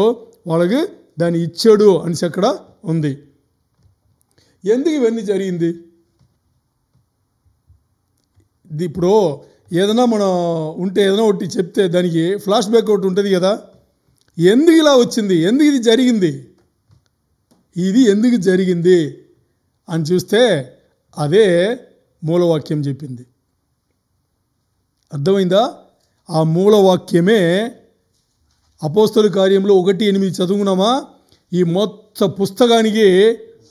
వాళ్ళకి దాన్ని ఇచ్చాడు అనేసి అక్కడ ఉంది. ఎందుకు ఇవన్నీ జరిగింది? ఇప్పుడు ఏదైనా మనం ఉంటే ఏదైనా ఒకటి చెప్తే దానికి ఫ్లాష్ బ్యాక్ ఒకటి ఉంటుంది కదా. ఎందుకు ఇలా వచ్చింది? ఎందుకు ఇది జరిగింది? ఇది ఎందుకు జరిగింది అని చూస్తే అదే మూలవాక్యం చెప్పింది. అర్థమైందా? ఆ మూలవాక్యమే అపోస్తల కార్యంలో 1:8 చదువుకున్నామా? ఈ మొత్తం పుస్తకానికి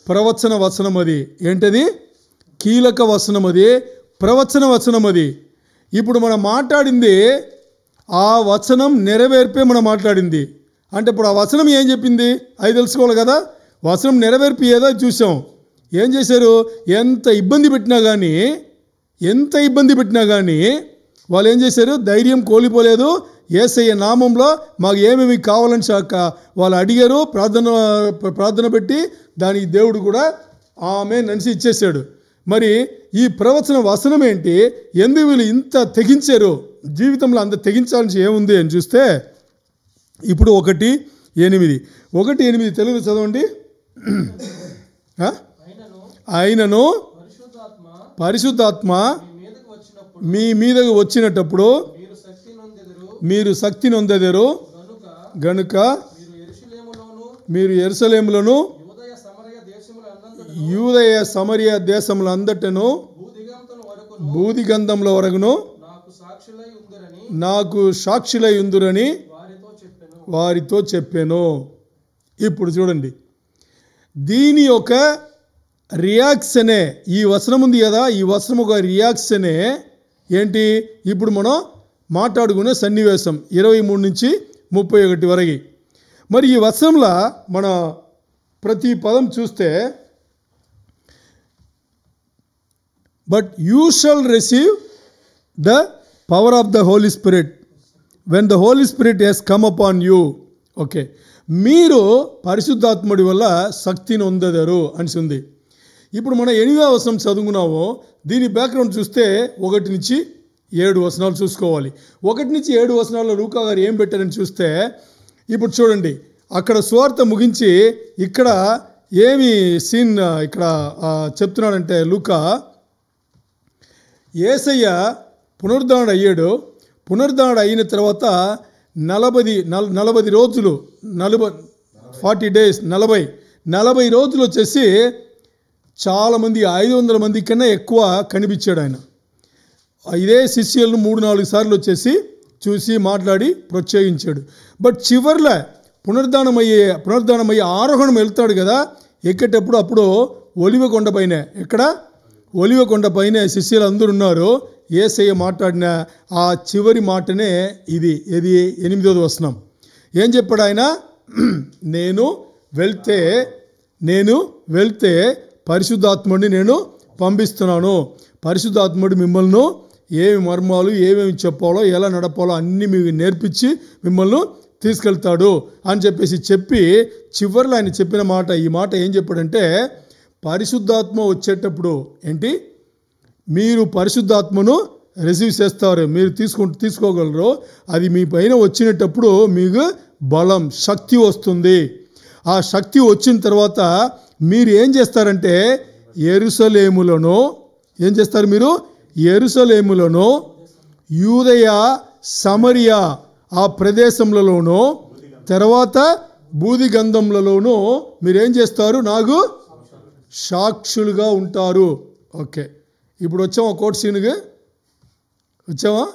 ప్రవచన వచనం అది. ఏంటది? కీలక వచనం అది, ప్రవచన వచనం అది. ఇప్పుడు మనం మాట్లాడింది ఆ వచనం నెరవేర్పే మనం మాట్లాడింది. అంటే ఇప్పుడు ఆ వచనం ఏం చెప్పింది అది తెలుసుకోవాలి కదా. వచనం నెరవేర్పి ఏదో చూసాం. ఏం చేశారు? ఎంత ఇబ్బంది పెట్టినా కానీ వాళ్ళు ఏం చేశారు? ధైర్యం కోల్పోలేదు. యేసయ్య నామంలో మాకు ఏమేమి కావాలని వాళ్ళు అడిగారు. ప్రార్థన పెట్టి దానికి దేవుడు కూడా ఆమేన్ అనేసి ఇచ్చేసాడు. మరి ఈ ప్రవచన వచనం ఏంటి? ఎందుకు వీళ్ళు ఇంత తెగించారు? జీవితంలో అంత తెగించాల్సి ఏముంది అని చూస్తే ఇప్పుడు 1:8 తెలుగు చదవండి. ఆయనను పరిశుద్ధాత్మ మీ మీదకు వచ్చినప్పుడు మీరు శక్తి నొందెదరు గనుక మీరు యెరూషలేములోను యూదయ సమరయ దేశములందటను భూదిగంధముల వరకును నాకు సాక్షులై ఉందురని వారితో చెప్పాను. ఇప్పుడు చూడండి, దీని యొక్క రియాక్షనే ఈ వచనం ఉంది కదా, ఈ వచనం ఒక రియాక్షనే ఏంటి? ఇప్పుడు మనం మాట్లాడుకునే సన్నివేశం 23 నుంచి 31 వరకు. మరి ఈ వచనంలో మన ప్రతి పదం చూస్తే, but you shall receive the power of the Holy Spirit when the Holy Spirit has come upon you. Okay, మీరు పరిశుద్ధాత్ముడి వల్ల శక్తిని పొందెదరు అని ఉంది. ఇప్పుడు మనం 8వ వచనం చదువుకున్నాము. దీని బ్యాక్గ్రౌండ్ చూస్తే 1 నుంచి 7 వచనాలు చూసుకోవాలి. 1 నుంచి 7 వచనాల్లో లూకా గారు ఏం పెట్టారని చూస్తే, ఇప్పుడు చూడండి, అక్కడ సువార్త ముగించి ఇక్కడ ఏమి సీన్ ఇక్కడ చెప్తున్నాడంటే, లూకా యేసయ్య పునరుద్ధరణ అయ్యాడు. పునరుద్ధరణ అయిన తర్వాత 40 రోజులు 40 డేస్ 40 రోజులు వచ్చేసి చాలామంది 500 మంది కన్నా ఎక్కువ కనిపించాడు ఆయన. ఇదే శిష్యులను 3-4 సార్లు వచ్చేసి చూసి మాట్లాడి ప్రోత్సహించాడు. బట్ చివర్లో పునరుద్ధానమయ్యే ఆరోహణం వెళ్తాడు కదా, ఎక్కేటప్పుడు అప్పుడు ఒలివ కొండ పైన, ఎక్కడ ఒలివ కొండ పైన శిష్యులు అందరూ ఉన్నారు. యేసయ్య మాట్లాడిన ఆ చివరి మాటనే ఇది 8వ వచనం. ఏం చెప్పాడు ఆయన? నేను వెళ్తే పరిశుద్ధాత్ముడిని నేను పంపిస్తున్నాను. పరిశుద్ధాత్ముడు మిమ్మల్ని ఏమి మర్మాలు ఏమేమి చెప్పాలో ఎలా నడపాలో అన్నీ మీకు నేర్పించి మిమ్మల్ని తీసుకెళ్తాడు అని చెప్పి చివరిలో ఆయన చెప్పిన మాట, ఈ మాట ఏం చెప్పాడంటే, పరిశుద్ధాత్మ వచ్చేటప్పుడు ఏంటి, మీరు పరిశుద్ధాత్మను రిసీవ్ చేస్తారు, మీరు తీసుకోగలరు. అది మీ పైన వచ్చినప్పుడు మీకు బలం, శక్తి వస్తుంది. ఆ శక్తి వచ్చిన తర్వాత మీరు ఏం చేస్తారంటే, యెరూషలేములోను ఏం చేస్తారు? మీరు యెరూషలేములోను యూదయ సమరియా ఆ ప్రదేశములలోను తర్వాత భూదిగంధములలోను మీరేం చేస్తారు? నాకు సాక్షులుగా ఉంటారు. ఓకే, ఇప్పుడు వచ్చామా కోర్ట్ సీన్కి వచ్చామా?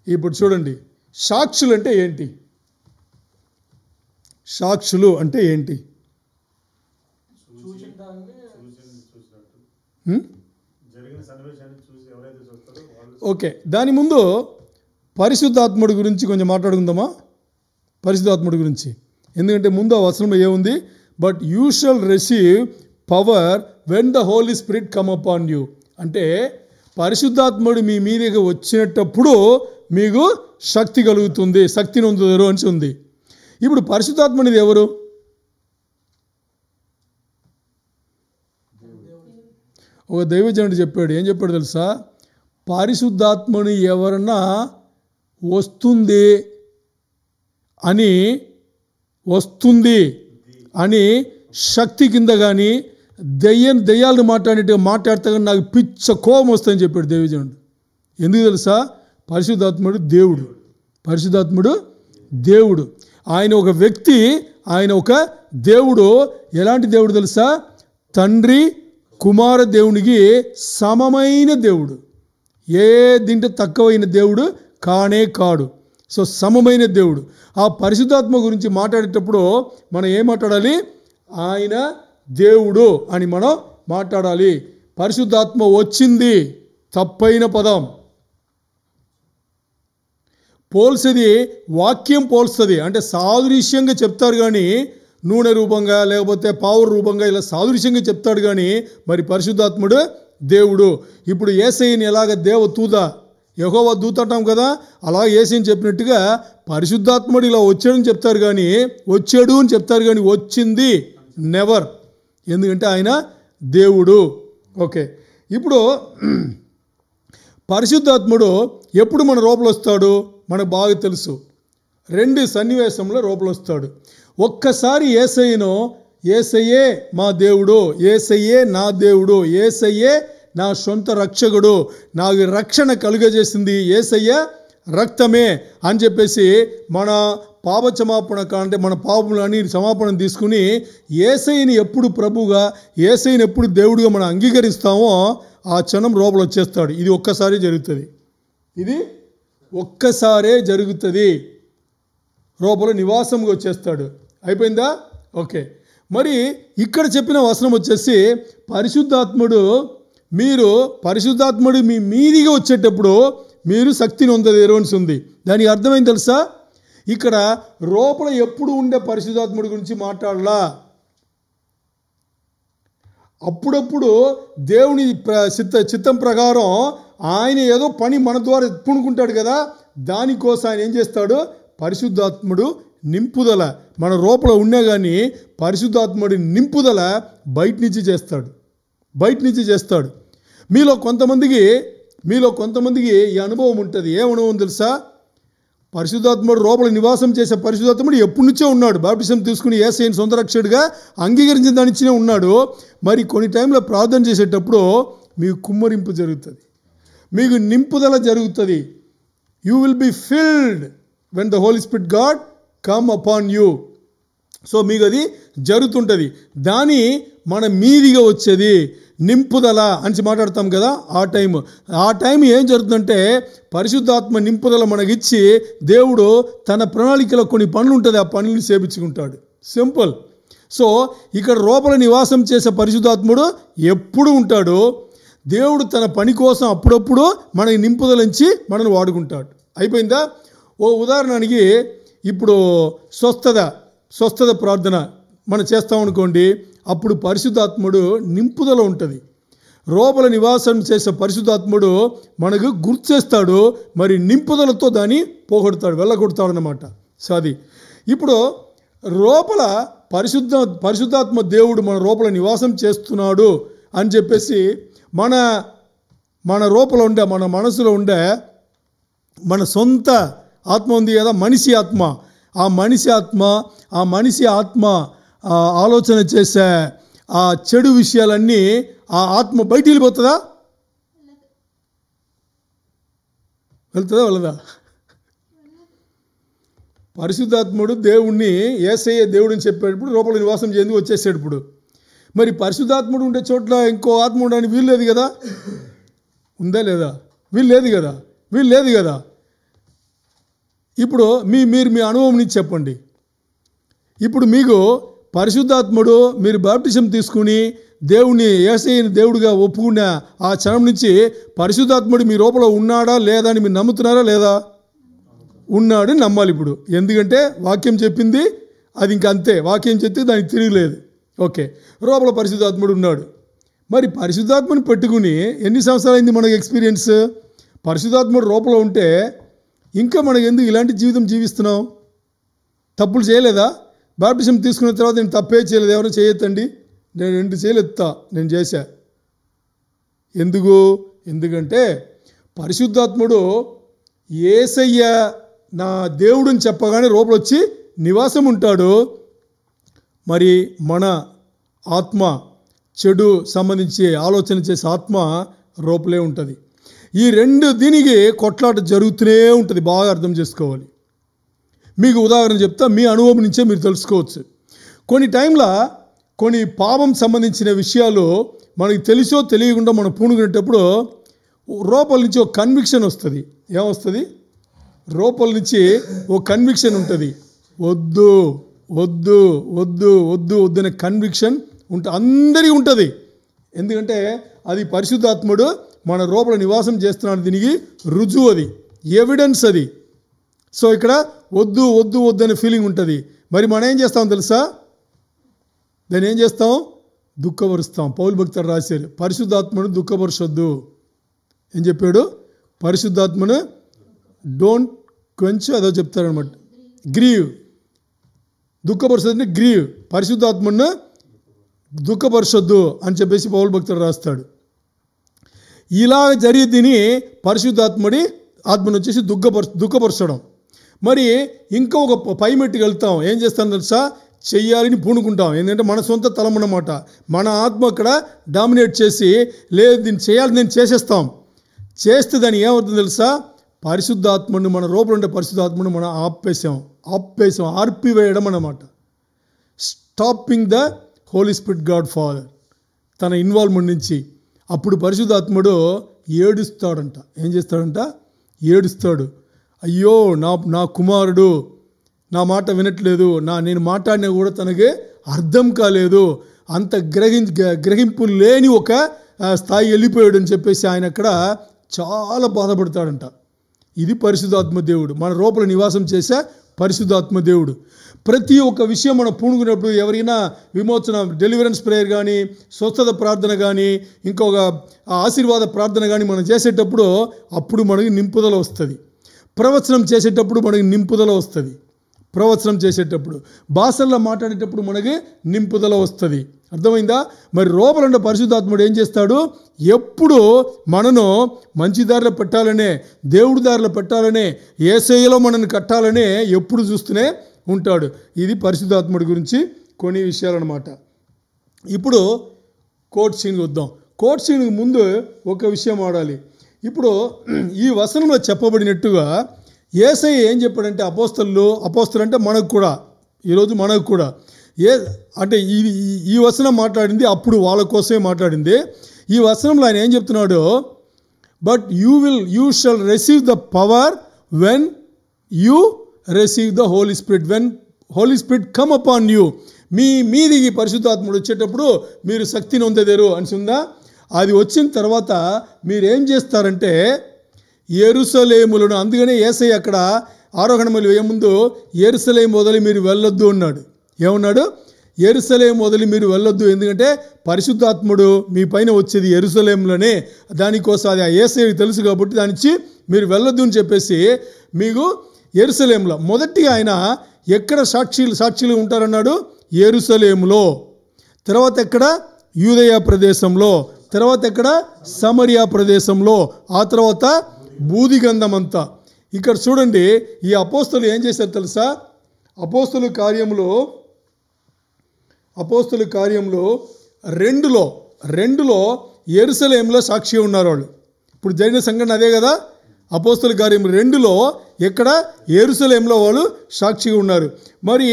ఇప్పుడు చూడండి, సాక్షులు అంటే ఏంటి? సాక్షులు అంటే ఏంటి? ఓకే, దాని ముందు పరిశుద్ధాత్ముడి గురించి కొంచెం మాట్లాడుకుందామా? పరిశుద్ధాత్ముడి గురించి, ఎందుకంటే ముందు ఆ వచనంలో ఏముంది? But you shall receive power when the Holy Spirit come upon you. అంటే పరిశుద్ధాత్ముడు మీ మీదకి వచ్చినప్పుడు మీకు శక్తి కలుగుతుంది, శక్తిని పొందుతారు అని ఉంది. ఇప్పుడు పరిశుద్ధాత్ముడిది ఎవరు? ఒక దైవజనుడు చెప్పాడు. ఏం చెప్పాడు తెలుసా? పరిశుద్ధాత్మని ఎవరన్నా వస్తుంది అని శక్తి కింద కానీ దెయ్యాలను మాట్లాడితే కానీ నాకు పిచ్చ కోపం వస్తుందని చెప్పాడు దైవజనుడు. ఎందుకు తెలుసా? పరిశుద్ధాత్ముడు దేవుడు. ఆయన ఒక వ్యక్తి, ఆయన ఒక దేవుడు. ఎలాంటి దేవుడు తెలుసా? తండ్రి కుమార దేవునికి సమమైన దేవుడు. ఏ దీంట్లో తక్కువైన దేవుడు కాడు. సో సమమైన దేవుడు. ఆ పరిశుద్ధాత్మ గురించి మాట్లాడేటప్పుడు మనం ఏం మాట్లాడాలి? ఆయన దేవుడు అని మనం మాట్లాడాలి. పరిశుద్ధాత్మ వచ్చింది తప్పైన పదం. పోల్సేది వాక్యం పోల్స్తుంది, అంటే సాదృశ్యంగా చెప్తారు కానీ నూనె రూపంగా లేకపోతే పావుర రూపంగా ఇలా సాదృశ్యంగా చెప్తాడు కానీ మరి పరిశుద్ధాత్ముడు దేవుడు. ఇప్పుడు యేసయ్యని ఎలాగ దేవదూత యెహోవా దూత అంటాం కదా, అలా యేసయ్య చెప్పినట్టుగా పరిశుద్ధాత్ముడు ఇలా వచ్చాడని చెప్తారు కానీ, వచ్చాడు అని చెప్తారు కానీ వచ్చింది నెవర్. ఎందుకంటే ఆయన దేవుడు. ఓకే, ఇప్పుడు పరిశుద్ధాత్ముడు ఎప్పుడు మన రూపంలో వస్తాడు మనకు బాగా తెలుసు. 2 సన్నివేశంలో రూపంలో వస్తాడు. ఒక్కసారి యేసయ్యను, యేసయ్యే మా దేవుడు, యేసయ్యే నా దేవుడు, యేసయ్యే నా సొంత రక్షకుడు, నాకు రక్షణ కలుగజేసింది యేసయ్య రక్తమే అని చెప్పేసి మన పాపక్షమాపణ అంటే మన పాపములని క్షమాపణ తీసుకుని యేసయ్యని ఎప్పుడు ప్రభుగా, యేసయ్యని ఎప్పుడు దేవుడిగా మనం అంగీకరిస్తామో ఆ క్షణం రూపంలో వచ్చేస్తాడు. ఇది ఒక్కసారి జరుగుతుంది. ఇది ఒక్కసారే జరుగుతుంది. రూపంలో నివాసంగా వచ్చేస్తాడు. అయిపోయిందా? ఓకే. మరి ఇక్కడ చెప్పిన వచనం వచ్చేసి పరిశుద్ధాత్ముడు మీ మీదిగా వచ్చేటప్పుడు మీరు శక్తిని పొందేరోన్స్ ఉంది. దానికి అర్థమైంది తెలుసా? ఇక్కడ రూపంలో ఎప్పుడు ఉండే పరిశుద్ధాత్ముడి గురించి మాట్లాడలా. అప్పుడప్పుడు దేవుని చిత్తం ప్రకారం ఆయన ఏదో పని మన ద్వారా పూనుకుంటాడు కదా, దానికోసం ఆయన ఏం చేస్తాడు? పరిశుద్ధాత్ముడు నింపుదల మన రూపంలో ఉన్నా కానీ పరిశుద్ధాత్ముడి నింపుదల బయట నుంచి చేస్తాడు. మీలో కొంతమందికి ఈ అనుభవం ఉంటుంది. ఏ అనుభవం తెలుసా? పరిశుద్ధాత్ముడు రూపంలో నివాసం చేసే పరిశుద్ధాత్ముడు ఎప్పటి నుంచో ఉన్నాడు. బాప్టిజం తీసుకుని యేసయ్యను సొంత రక్షకుడిగా అంగీకరించిన దానిచ్చినే ఉన్నాడు. మరి కొన్ని టైంలో ప్రార్థన చేసేటప్పుడు మీకు కుమ్మరింపు జరుగుతుంది, మీకు నింపుదల జరుగుతుంది. You will be filled when the Holy Spirit God come upon you. So మీకు అది జరుగుతుంటుంది. దాని మన మీదిగా వచ్చేది నింపుదల అని మాట్లాడతాం కదా. ఆ టైం ఏం జరుగుతుందంటే పరిశుద్ధాత్మ నింపుదల మనకిచ్చి దేవుడు తన ప్రణాళికలో కొన్ని పనులు ఉంటుంది, ఆ పనులను చేపించుకుంటాడు. సింపుల్. సో ఇక్కడ రూపల నివాసం చేసే పరిశుద్ధాత్ముడు ఎప్పుడు ఉంటాడు. దేవుడు తన పని కోసం అప్పుడప్పుడు మనకి నింపుదలించి మనల్ని వాడుకుంటాడు. అయిపోయిందా? ఓ ఉదాహరణకి ఇప్పుడు స్వస్థత ప్రార్థన మనం చేస్తామనుకోండి, అప్పుడు పరిశుద్ధాత్ముడు నింపుదల ఉంటుంది. రూపల నివాసం చేసే పరిశుద్ధాత్ముడు మనకు గుర్తు చేస్తాడు, మరి నింపుదలతో దాన్ని పోగొడతాడు, వెళ్ళగొడతాడు అన్నమాట. సో అది ఇప్పుడు రూపల పరిశుద్ధాత్మ దేవుడు మన రూపల నివాసం చేస్తున్నాడు అని చెప్పేసి మన రూపల ఉండే, మన మనసులో ఉండే మన సొంత ఆత్మ ఉంది కదా, మనిషి ఆత్మ ఆలోచన చేసే ఆ చెడు విషయాలన్నీ ఆ ఆత్మ బయట వెళ్ళిపోతుందా? వెళ్ళదా? పరిశుద్ధాత్ముడు దేవుణ్ణి యేసయ్య దేవుడిని చెప్పేటప్పుడు రూపంలో నివాసం చేసి వచ్చేసాడు. ఇప్పుడు మరి పరిశుద్ధాత్ముడు ఉండే చోట్ల ఇంకో ఆత్మ ఉండడానికి వీలు లేదు కదా. ఉందా లేదా? వీలు లేదు కదా. ఇప్పుడు మీరు మీ అనుభవం నుంచి చెప్పండి. ఇప్పుడు మీకు పరిశుద్ధాత్ముడు మీరు బాప్టిజం తీసుకుని దేవుని యేసయ్యని దేవుడిగా ఒప్పుకున్న ఆ క్షణం నుంచి పరిశుద్ధాత్ముడు మీ రూపంలో ఉన్నాడా లేదా అని మీరు నమ్ముతున్నారా లేదా? ఉన్నాడని నమ్మాలి ఇప్పుడు. ఎందుకంటే వాక్యం చెప్పింది అది ఇంక అంతే. వాక్యం చెప్తే దానికి తిరగలేదు. ఓకే, రూపల పరిశుద్ధాత్ముడు ఉన్నాడు. మరి పరిశుద్ధాత్మని పెట్టుకుని ఎన్ని సంవత్సరాలు అయింది మనకు ఎక్స్పీరియన్స్? పరిశుద్ధాత్ముడు రూపంలో ఉంటే ఇంకా మనకు ఎందుకు ఇలాంటి జీవితం జీవిస్తున్నాం? తప్పులు చేయలేదా? బాప్టిజం తీసుకున్న తర్వాత నేను తప్పే చేయలేదు, ఎవరైనా చేయొద్దండి. నేను 2 చేయలేదుతా, నేను చేశా. ఎందుకంటే పరిశుద్ధాత్ముడు యేసయ్య నా దేవుడిని చెప్పగానే రూపంలో వచ్చి నివాసం ఉంటాడు. మరి మన ఆత్మ చెడు సంబంధించి ఆలోచన చేసే ఆత్మ రూపలే ఉంటుంది. ఈ 2 దీనికి కొట్లాట జరుగుతూనే ఉంటుంది. బాగా అర్థం చేసుకోవాలి. మీకు ఉదాహరణ చెప్తా, మీ అనుభవం నుంచే మీరు తెలుసుకోవచ్చు. కొన్ని టైంలో కొన్ని పాపం సంబంధించిన విషయాలు మనకి తెలుసో తెలియకుండా మనం పూనుకునేటప్పుడు రూపల నుంచి ఒక కన్విక్షన్ వస్తుంది. ఏమొస్తుంది? రూపల నుంచి ఒక కన్విక్షన్ ఉంటుంది. వద్దు వద్దు వద్దు వద్దు వద్దు అనే కన్విక్షన్ అందరికీ ఉంటుంది. ఎందుకంటే అది పరిశుద్ధాత్ముడు మన రూపల నివాసం చేస్తున్నాడు. దీనికి రుజువు, అది ఎవిడెన్స్ అది. సో ఇక్కడ వద్దు వద్దు వద్దు అనే ఫీలింగ్ ఉంటుంది. మరి మనం ఏం చేస్తాం తెలుసా? దాన్ని ఏం చేస్తాం? దుఃఖపరుస్తాం. పౌలు భక్తుడు రాశారు, పరిశుద్ధాత్మను దుఃఖపరచొద్దు. ఏం చెప్పాడు? పరిశుద్ధాత్మను డోంట్ క్వెంచ్ అదో చెప్తారనమాట. గ్రీవ్, దుఃఖపరచొద్దని గ్రీవ్, పరిశుద్ధాత్మను దుఃఖపరచొద్దు అని చెప్పేసి పౌలు భక్తుడు రాస్తాడు. ఇలా జరిగిద్దిని ఆత్మను వచ్చేసి దుఃఖపరచడం. మరి ఇంకా ఒక పై మెట్టుకు వెళ్తాం. ఏం చేస్తాం తెలుసా? చెయ్యాలని పూనుకుంటాం. ఎందుకంటే మన సొంత తలం అన్నమాట. మన ఆత్మ అక్కడ డామినేట్ చేసి లేదు దీన్ని చేయాలి నేను చేసేస్తాం. చేస్తే దాన్ని ఏమవుతుంది తెలుసా? పరిశుద్ధాత్మను, మన రూపంలో ఉండే పరిశుద్ధాత్మను మనం ఆర్పివేయడం అన్నమాట. Stopping the Holy Spirit God Father తన ఇన్వాల్వ్మెంట్ నుంచి. అప్పుడు పరిశుద్ధాత్ముడు ఏడుస్తాడంట. ఏం చేస్తాడంట? ఏడుస్తాడు. అయ్యో నా కుమారుడు నా మాట వినట్లేదు, నేను మాట్లాడినా కూడా తనకి అర్థం కాలేదు, అంత గ్రహింపు లేని ఒక స్థాయి వెళ్ళిపోయాడు అని చెప్పేసి ఆయన అక్కడ చాలా బాధపడతాడంట. ఇది పరిశుద్ధాత్మ దేవుడు, మన రూపంలో నివాసం చేసే పరిశుద్ధాత్మ దేవుడు. ప్రతి ఒక్క విషయం మనం పూనుకున్నప్పుడు, ఎవరైనా విమోచన డెలివరెన్స్ ప్రేయర్ కానీ, స్వస్థత ప్రార్థన కానీ, ఇంకొక ఆశీర్వాద ప్రార్థన కానీ మనం చేసేటప్పుడు అప్పుడు మనకి నింపుదల వస్తుంది. ప్రవచనం చేసేటప్పుడు మనకి నింపుదల వస్తుంది. ప్రవచనం చేసేటప్పుడు, భాషల్లో మాట్లాడేటప్పుడు మనకి నింపుదల వస్తుంది. అర్థమైందా? మరి లోపల పరిశుద్ధాత్ముడు ఏం చేస్తాడు? ఎప్పుడు మనను మంచి దారిలో పెట్టాలనే, దేవుడి దారిలో పెట్టాలనే, యేసయ్యలో మనల్ని కట్టాలనే ఎప్పుడు చూస్తూనే ఉంటాడు. ఇది పరిశుద్ధాత్ముడి గురించి కొన్ని విషయాలన్నమాట. ఇప్పుడు కోట్ సీన్కి వద్దాం. కోట్ సీన్కి ముందు ఒక విషయం ఆడాలి. ఇప్పుడు ఈ వచనంలో చెప్పబడినట్టుగా యేసయ్య ఏం చెప్పాడంటే, అపోస్తలు అంటే మనకు కూడా, ఈరోజు మనకు కూడా అంటే ఈ వచనం మాట్లాడింది అప్పుడు వాళ్ళ కోసమే మాట్లాడింది. ఈ వచనంలో ఆయన ఏం చెప్తున్నాడు? But you shall receive the power when you receive the Holy Spirit, when Holy Spirit come upon you. మీదికి పరిశుద్ధాత్ముడు వచ్చేటప్పుడు మీరు శక్తిని పొందేదారు అని ఉందా? అది వచ్చిన తర్వాత మీరేం చేస్తారంటే యెరూషలేములను, అందుకనే యేసయ్య అక్కడ ఆరోహణములు వేయ ముందు యెరూషలేము వదిలి మీరు వెళ్ళొద్దు అన్నాడు. ఏమన్నాడు? యెరూషలేము వదిలి మీరు వెళ్ళొద్దు. ఎందుకంటే పరిశుద్ధాత్ముడు మీ పైన వచ్చేది యెరూషలేములోనే. దానికోసం అది ఆ యేసయ్యకి తెలుసు కాబట్టి దానిచ్చి మీరు వెళ్ళొద్దు అని చెప్పేసి మీకు యెరూషలేములో మొదటిగా ఆయన ఎక్కడ సాక్షులు ఉంటారన్నాడు? యెరూషలేములో. తర్వాత ఎక్కడ? యూదయ ప్రదేశంలో. తర్వాత ఎక్కడ? సమరియా ప్రదేశంలో. ఆ తర్వాత బూదిగంధమంతా. ఇక్కడ చూడండి, ఈ అపోస్తలు ఏం చేశారు తెలుసా? అపోస్తలు కార్యంలో 2లో యెరూషలేములో సాక్షి ఉన్నారు వాళ్ళు. ఇప్పుడు జరిగిన సంఘటన అదే కదా. అపోస్తల కార్యం 2లో ఎక్కడ? యెరూషలేములో వాళ్ళు సాక్షిగా ఉన్నారు. మరి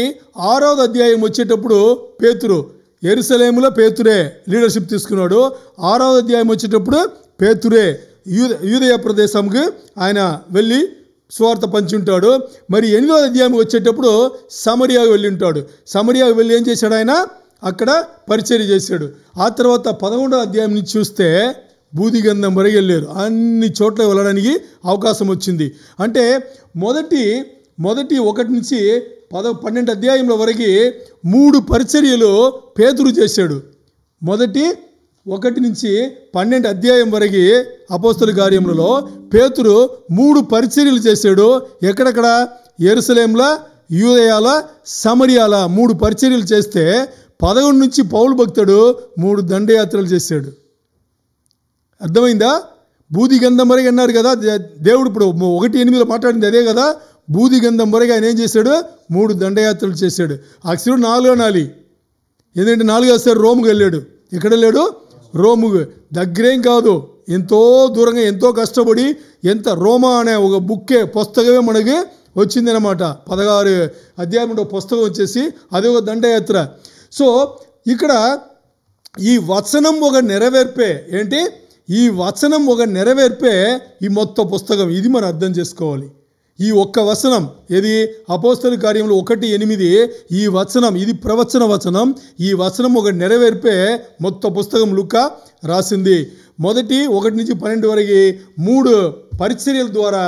6వ అధ్యాయం వచ్చేటప్పుడు పేతురు, యెరూషలేములో పేతురే లీడర్షిప్ తీసుకున్నాడు. 6వ అధ్యాయం వచ్చేటప్పుడు పేతురే యూదయ ప్రదేశంకి ఆయన వెళ్ళి సువార్త పంచి ఉంటాడు. మరి 8వ అధ్యాయం వచ్చేటప్పుడు సమరియాకు వెళ్ళి ఉంటాడు. సమరియాకు వెళ్ళి ఏం చేశాడు? ఆయన అక్కడ పరిచర్య చేశాడు. ఆ తర్వాత 11వ అధ్యాయం నుంచి చూస్తే బూదిగంధం వరకు వెళ్ళారు. అన్ని చోట్ల వెళ్ళడానికి అవకాశం వచ్చింది. అంటే మొదటి 1 నుంచి 12 అధ్యాయంలో వరకు 3 పరిచర్యలు పేతురు చేశాడు. మొదటి 1 నుంచి 12 అధ్యాయం వరకు అపోస్తల కార్యములలో పేతురు 3 పరిచర్యలు చేశాడు. ఎక్కడెక్కడ? యెరూషలేములో, యూదయాల, సమరియాల 3 పరిచర్యలు చేస్తే 11 నుంచి పౌలు భక్తుడు 3 దండయాత్రలు చేశాడు. అర్థమైందా? బూదిగంధం వరకు అన్నారు కదా దేవుడు. ఇప్పుడు 1:8 మాట్లాడింది అదే కదా. బూదిగంధం వరకు ఆయన ఏం చేశాడు? 3 దండయాత్రలు చేశాడు. అక్షరుడు 4 అనాలి. ఎందుకంటే 4 వస్తారు. రోముకు వెళ్ళాడు. ఎక్కడ వెళ్ళాడు? రోముకు. దగ్గరేం కాదు, ఎంతో దూరంగా, ఎంతో కష్టపడి, ఎంత రోమా అనే ఒక పుస్తకమే మనకి వచ్చింది అనమాట. 16 అధ్యాయంలో పుస్తకం వచ్చేసి అది ఒక దండయాత్ర. సో ఇక్కడ ఈ వచనం ఒక నెరవేర్పే. ఏంటి? ఈ వచనం ఒక నెరవేర్పే ఈ మొత్తం పుస్తకం. ఇది మనం అర్థం చేసుకోవాలి. ఈ ఒక్క వచనం ఏది? అపోస్తల కార్యంలో 1:8 ఈ వచనం, ఇది ప్రవచన వచనం. ఈ వచనం ఒక నెరవేర్పే మొత్తం పుస్తకం లూకా రాసింది. మొదటి 1 నుంచి 12 వరకు 3 పరిచర్యల ద్వారా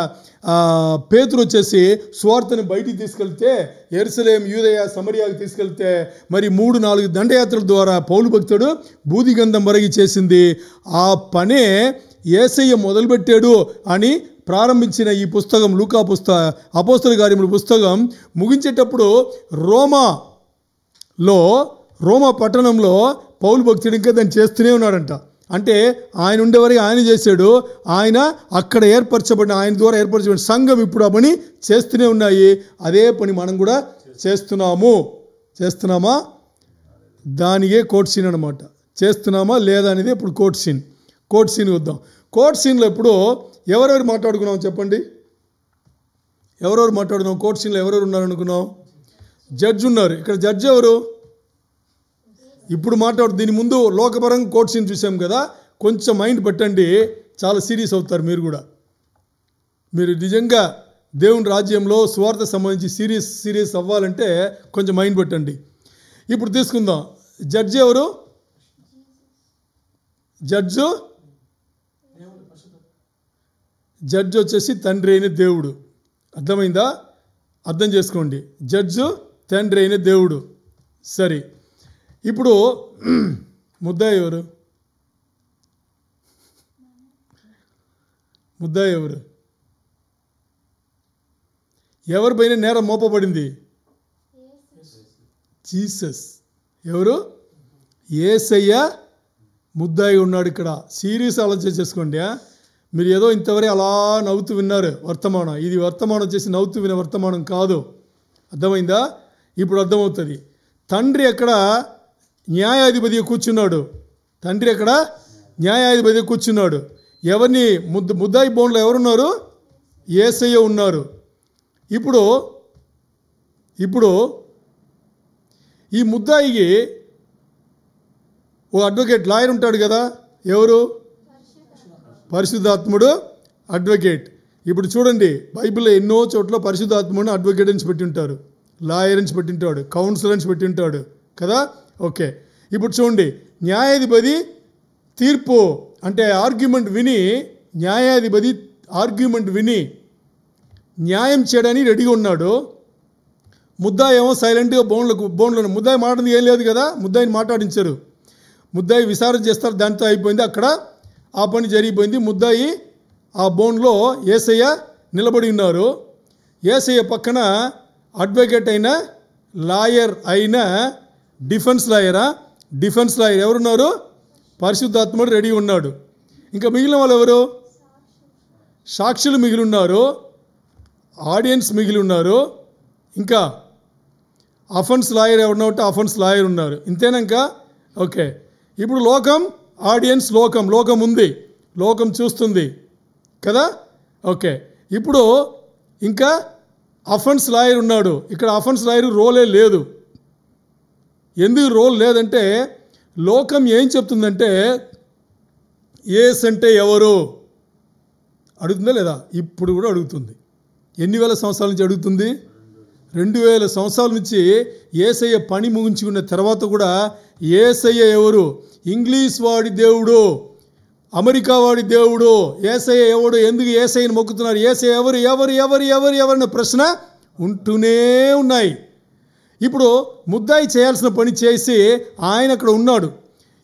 పేతురు వచ్చేసి సువార్తను బయటికి తీసుకెళ్తే, యెరూషలేము, యూదయ, సమరియాకు తీసుకెళ్తే, మరి 3-4 దండయాత్రల ద్వారా పౌలు భక్తుడు బూదిగంధం వరకు చేసింది. ఆ పనే యేసయ్య మొదలుపెట్టాడు అని ప్రారంభించిన ఈ పుస్తకం లూకా అపోస్తల కార్యముల పుస్తకం ముగించేటప్పుడు రోమా పట్టణంలో పౌలు భక్తుడు ఇంకా దాన్ని చేస్తూనే ఉన్నాడంట. అంటే ఆయన ఉండేవరకు ఆయన చేశాడు. ఆయన అక్కడ ఆయన ద్వారా ఏర్పరచబడిన సంఘం ఇప్పుడు ఆ పని చేస్తూనే ఉన్నాయి. అదే పని మనం కూడా చేస్తున్నామా దానికే కోర్ట్ సీన్ అనమాట. చేస్తున్నామా లేదా అనేది ఇప్పుడు కోర్ట్ సీన్ వద్దాం. కోర్ట్ సీన్లో ఇప్పుడు ఎవరెవరు మాట్లాడుకున్నాం చెప్పండి. ఎవరెవరు మాట్లాడుకున్నాం? కోర్ట్ సీన్లో ఎవరెవరు ఉన్నారనుకున్నాం? జడ్జి ఉన్నారు. ఇక్కడ జడ్జి ఎవరు? ఇప్పుడు దీని ముందు లోకపరంగా కోర్ట్ సీన్ చూసాం కదా, కొంచెం మైండ్ పెట్టండి, చాలా సీరియస్ అవుతారు మీరు కూడా. మీరు నిజంగా దేవుని రాజ్యంలో సువార్త సంబంధించి సీరియస్ అవ్వాలంటే కొంచెం మైండ్ పెట్టండి. ఇప్పుడు తీసుకుందాం. జడ్జి ఎవరు? జడ్జి వచ్చేసి తండ్రి అయిన దేవుడు. అర్థమైందా? అర్థం చేసుకోండి. జడ్జి తండ్రి అయిన దేవుడు. సరే, ఇప్పుడు ముద్దాయి ఎవరు? ఎవరిపైన నేరం మోపబడింది? జీసస్. ఎవరు? యేసయ్య ముద్దాయి ఉన్నాడు ఇక్కడ. సీరియస్ ఆలోచన చేసుకోండి. మీరు ఏదో ఇంతవరకు అలా నవ్వుతూ విన్నారు వర్తమానం. ఇది వర్తమానం వచ్చేసి నవ్వుతూ వినే వర్తమానం కాదు. అర్థమైందా? ఇప్పుడు అర్థమవుతుంది. తండ్రి అక్కడ న్యాయాధిపతిగా కూర్చున్నాడు. ఎవరిని ముద్దాయి బోన్లో ఎవరున్నారు? యేసయ్య ఉన్నారు. ఇప్పుడు ఈ ముద్దాయికి ఓ అడ్వకేట్, లాయర్ ఉంటాడు కదా. ఎవరు? పరిశుద్ధాత్ముడు అడ్వకేట్. ఇప్పుడు చూడండి, బైబిల్లో ఎన్నో చోట్ల పరిశుద్ధాత్ముడిని అడ్వకేట్ అని పెట్టి ఉంటారు, లాయర్ అని పెట్టి ఉంటాడు, కౌన్సిలర్ అని పెట్టి ఉంటాడు కదా. ఓకే, ఇప్పుడు చూడండి, న్యాయాధిపతి తీర్పు అంటే ఆర్గ్యుమెంట్ విని న్యాయం చేయడానికి రెడీగా ఉన్నాడు. ముద్దాయి ఏమో సైలెంట్గా బోన్లో ముద్దాయి మాట్లాడింది ఏం లేదు కదా. ముద్దాయిని మాట్లాడించారు. ముద్దాయి విచారణ చేస్తారు, దాంతో అయిపోయింది. అక్కడ ఆ పని జరిగిపోయింది. ముద్దాయి ఆ బోన్లో యేసయ్య నిలబడి ఉన్నారు. యేసయ్య పక్కన అడ్వకేట్ అయిన లాయర్ అయిన డిఫెన్స్ లాయర్ ఎవరున్నారు? పరిశుద్ధాత్ముడు రెడీ ఉన్నాడు. ఇంకా మిగిలిన వాళ్ళు ఎవరు? సాక్షులు మిగిలి ఉన్నారు, ఆడియన్స్ మిగిలి ఉన్నారు, ఇంకా అఫెన్స్ లాయర్ ఎవరున్నారంటే అఫెన్స్ లాయర్ ఉన్నారు. ఇంతేనాక ఓకే. ఇప్పుడు ఆడియన్స్ లోకం ఉంది, లోకం చూస్తుంది కదా. ఓకే, ఇప్పుడు ఇంకా అఫెన్స్ లాయర్ ఉన్నాడు. ఇక్కడ అఫెన్స్ లాయర్ రోలే లేదు. ఎందుకు రోల్ లేదంటే లోకం ఏం చెప్తుందంటే యేసు అంటే ఎవరు అడుగుతుందా లేదా? ఇప్పుడు కూడా అడుగుతుంది. ఎన్ని వేల సంవత్సరాల నుంచి అడుగుతుంది? 2000 సంవత్సరాల నుంచి. యేసయ్య పని ముగించుకున్న తర్వాత కూడా యేసయ్య ఎవరు? ఇంగ్లీష్ వాడి దేవుడు, అమెరికా వాడి దేవుడు, యేసయ్య ఎవడు? ఎందుకు యేసయ్యని మొక్కుతున్నారు? యేసయ్య ఎవరు ప్రశ్న ఉంటూనే ఉన్నాయి. ఇప్పుడు ముద్దాయి చేయాల్సిన పని చేసి ఆయన అక్కడ ఉన్నాడు.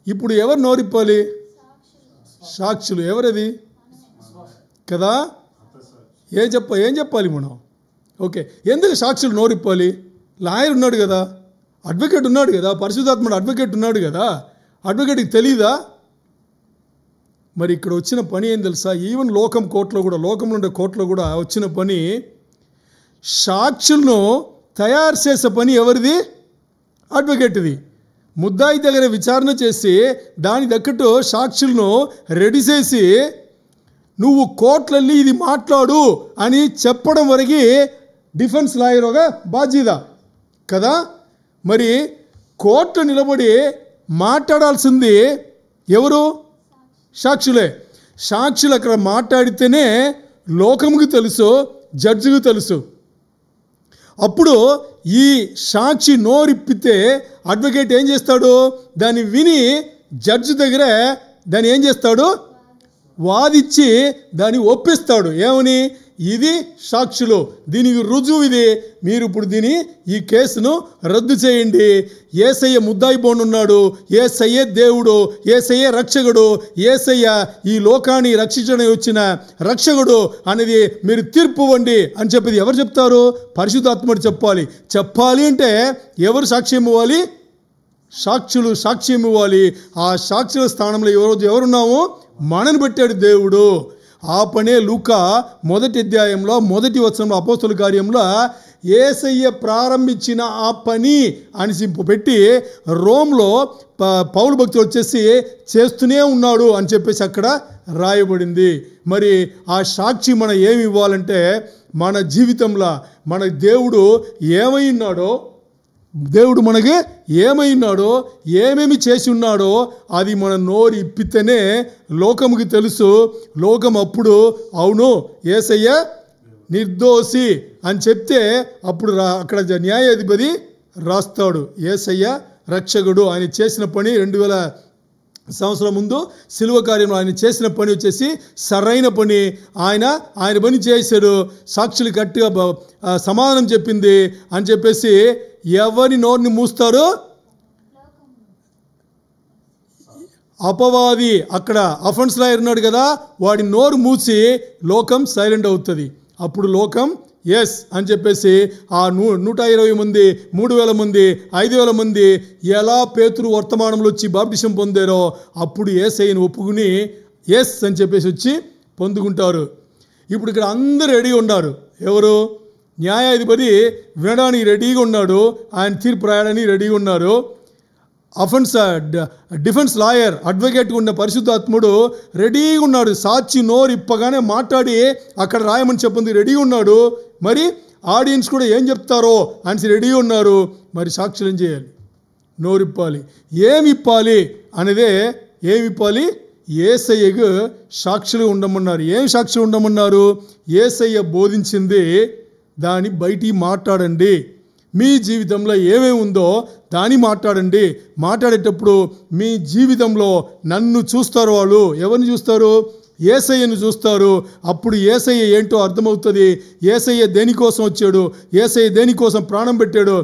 ఇప్పుడు ఎవరు నోరిప్పాలి? సాక్షులు. ఎవరది కదా? ఏం చెప్పాలి మనం? ఓకే, ఎందుకు సాక్షులు నోరిప్పాలి? లాయర్ ఉన్నాడు కదా, అడ్వకేట్ ఉన్నాడు కదా, పరిశుద్ధాత్ముడు అడ్వకేట్ ఉన్నాడు కదా. అడ్వకేట్కి తెలీదా? మరి ఇక్కడ వచ్చిన పని ఏం తెలుసా? ఈవెన్ లోకంలో ఉండే కోర్టులో కూడా వచ్చిన పని, సాక్షులను తయారు చేసే పని ఎవరిది? అడ్వకేట్ది. ముద్దాయి దగ్గర విచారణ చేసి దాని తగ్గట్టు సాక్షులను రెడీ చేసి నువ్వు కోర్టులల్లి ఇది మాట్లాడు అని చెప్పడం వరకు డిఫెన్స్ లాయర్ ఒక బాధ్యత కదా. మరి కోర్టు నిలబడి మాట్లాడాల్సింది ఎవరు? సాక్షులే. సాక్షులు అక్కడ మాట్లాడితేనే లోకముకి తెలుసు, జడ్జికి తెలుసు. అప్పుడు ఈ సాక్షి నోరిప్పితే అడ్వకేట్ ఏం చేస్తాడు? దాన్ని విని జడ్జి దగ్గర దాన్ని ఏం చేస్తాడు? వాదించి దాన్ని ఒప్పిస్తాడు. ఏమని? ఇది సాక్షులు, దీనికి రుజువు ఇది. మీరు ఇప్పుడు ఈ కేసును రద్దు చేయండి. యేసయ్య ముద్దాయి ఉన్నాడు, యేసయ్యే దేవుడు, యేసయ్యే రక్షకుడు, యేసయ్య ఈ లోకాన్ని రక్షించడానికి వచ్చిన రక్షకుడు అనేది మీరు తీర్పు ఇవ్వండి అని చెప్పేది ఎవరు చెప్తారు? పరిశుద్ధాత్ముడు చెప్పాలి అంటే ఎవరు సాక్ష్యం ఇవ్వాలి? సాక్షులు సాక్ష్యం ఇవ్వాలి. ఆ సాక్షుల స్థానంలో ఎవరున్నామో మనని పెట్టాడు దేవుడు. ఆ పనే లూకా 1వ అధ్యాయంలో 1వ వచనంలో అపోస్తలుల కార్యంలో యేసయ్య ప్రారంభించిన ఆ పని అని పెట్టి రోమ్లో పౌలు భక్తులు వచ్చేసి చేస్తూనే ఉన్నాడు అని చెప్పేసి అక్కడ రాయబడింది. మరి ఆ సాక్షి మనం ఏమి ఇవ్వాలంటే మన జీవితంలో మన దేవుడు ఏమై ఉన్నాడో, దేవుడు మనకి ఏమైనాడో, ఏమేమి చేసి ఉన్నాడో అది మన నోరు ఇప్పితేనే లోకముకి తెలుసు. లోకం అప్పుడు అవును యేసయ్య నిర్దోషి అని చెప్తే అప్పుడు అక్కడ న్యాయాధిపతి రాస్తాడు యేసయ్య రక్షకుడు, ఆయన చేసిన పని 2000 సంవత్సరం ముందు శిలువ కార్యంలో ఆయన చేసిన పని వచ్చేసి సరైన పని. ఆయన పని చేశాడు, సాక్షులు గట్టిగా సమాధానం చెప్పింది అని చెప్పేసి ఎవరి నోరుని మూస్తారు? అపవాది. అక్కడ అఫెన్స్ లాయర్ ఉన్నాడు కదా, వాడి నోరు మూసి లోకం సైలెంట్ అవుతుంది. అప్పుడు లోకం ఎస్ అని చెప్పేసి ఆ 120 మంది, 3000 మంది, 5000 మంది ఎలా పేతురు వర్తమానంలో వచ్చి బాప్టిజం పొందారో అప్పుడు యేసయ్యను ఒప్పుకుని ఎస్ అని చెప్పేసి వచ్చి పొందుకుంటారు. ఇప్పుడు ఇక్కడ అందరూ రెడీగా ఉన్నారు. ఎవరు? న్యాయాధిపతి వినడానికి రెడీగా ఉన్నాడు, ఆయన తీర్పు రాయడానికి రెడీగా ఉన్నారు. డిఫెన్స్ లాయర్ అడ్వకేట్గా ఉన్న పరిశుద్ధాత్ముడు రెడీగా ఉన్నాడు. సాక్షి నోరు ఇప్పగానే మాట్లాడి అక్కడ రాయమని చెప్పింది రెడీగా ఉన్నాడు. మరి ఆడియన్స్ కూడా ఏం చెప్తారో అని రెడీగా ఉన్నారు. మరి సాక్షులు ఏం చేయాలి? నోరు ఇప్పాలి. ఏమి ఇప్పాలి అనేదే. ఏమి ఇప్పాలి? యేసయ్యకు సాక్షులు ఉండమన్నారు. ఏం సాక్షులు ఉండమన్నారు? యేసయ్య బోధించింది దాన్ని బయటికి మాట్లాడండి. మీ జీవితంలో ఏమేమి ఉందో దాన్ని మాట్లాడండి. మాట్లాడేటప్పుడు మీ జీవితంలో నన్ను చూస్తారు. వాళ్ళు ఎవరిని చూస్తారు? యేసయ్యను చూస్తారు. అప్పుడు యేసయ్య ఏంటో అర్థమవుతుంది. యేసయ్య దేనికోసం వచ్చాడు, యేసయ్య దేనికోసం ప్రాణం పెట్టాడు,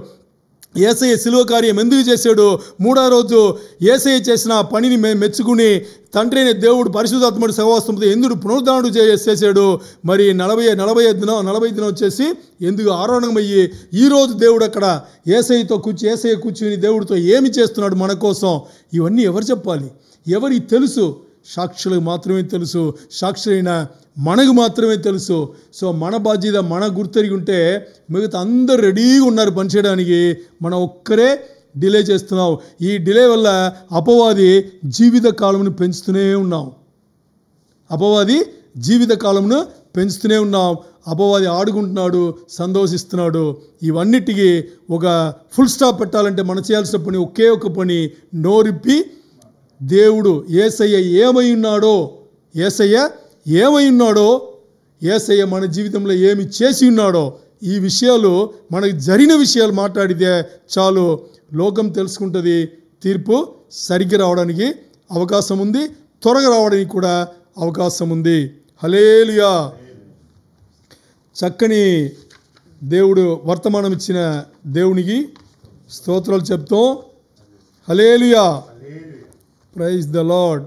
యేసయ్య శిలువ కార్యం ఎందుకు చేశాడు, 3వ రోజు యేసయ్య చేసిన పనిని మెచ్చుకుని తండ్రి అయిన దేవుడు పరిశుద్ధాత్ముడి సహవాసంతో ఎందుకు పునరుద్ధరణ చేశాడు, మరి 40 దినం వచ్చేసి ఎందుకు ఆరోహణమయ్యి ఈరోజు దేవుడు అక్కడ యేసయ్య కూర్చుని దేవుడితో ఏమి చేస్తున్నాడు మన కోసం, ఇవన్నీ ఎవరు చెప్పాలి? ఎవరికి తెలుసు? సాక్షులకు మాత్రమే తెలుసు. సాక్షులైన మనకు మాత్రమే తెలుసు. సో మన బాధ్యత మన గుర్తెరిగి ఉంటే మిగతా అందరు రెడీగా ఉన్నారు పనిచేయడానికి. మనం ఒక్కరే డిలే చేస్తున్నాం. ఈ డిలే వల్ల అపవాది జీవిత కాలమును పెంచుతూనే ఉన్నాం. అపవాది ఆడుకుంటున్నాడు, సంతోషిస్తున్నాడు. ఇవన్నిటికీ ఒక ఫుల్ స్టాప్ పెట్టాలంటే మనం చేయాల్సిన పని ఒకే ఒక పని, నోరిప్పి దేవుడు యేసయ్య ఏమై ఉన్నాడో, యేసయ్య మన జీవితంలో ఏమి చేసి ఉన్నాడో ఈ విషయాలు, మనకు జరిగిన విషయాలు మాట్లాడితే చాలు. లోకం తెలుసుకుంటుంది. తీర్పు సరిగ్గా రావడానికి అవకాశం ఉంది, త్వరగా రావడానికి కూడా అవకాశం ఉంది. హల్లెలూయా. చక్కని దేవుడు వర్తమానం ఇచ్చిన దేవునికి స్తోత్రాలు చెప్తాం. హల్లెలూయా. Praise the lord.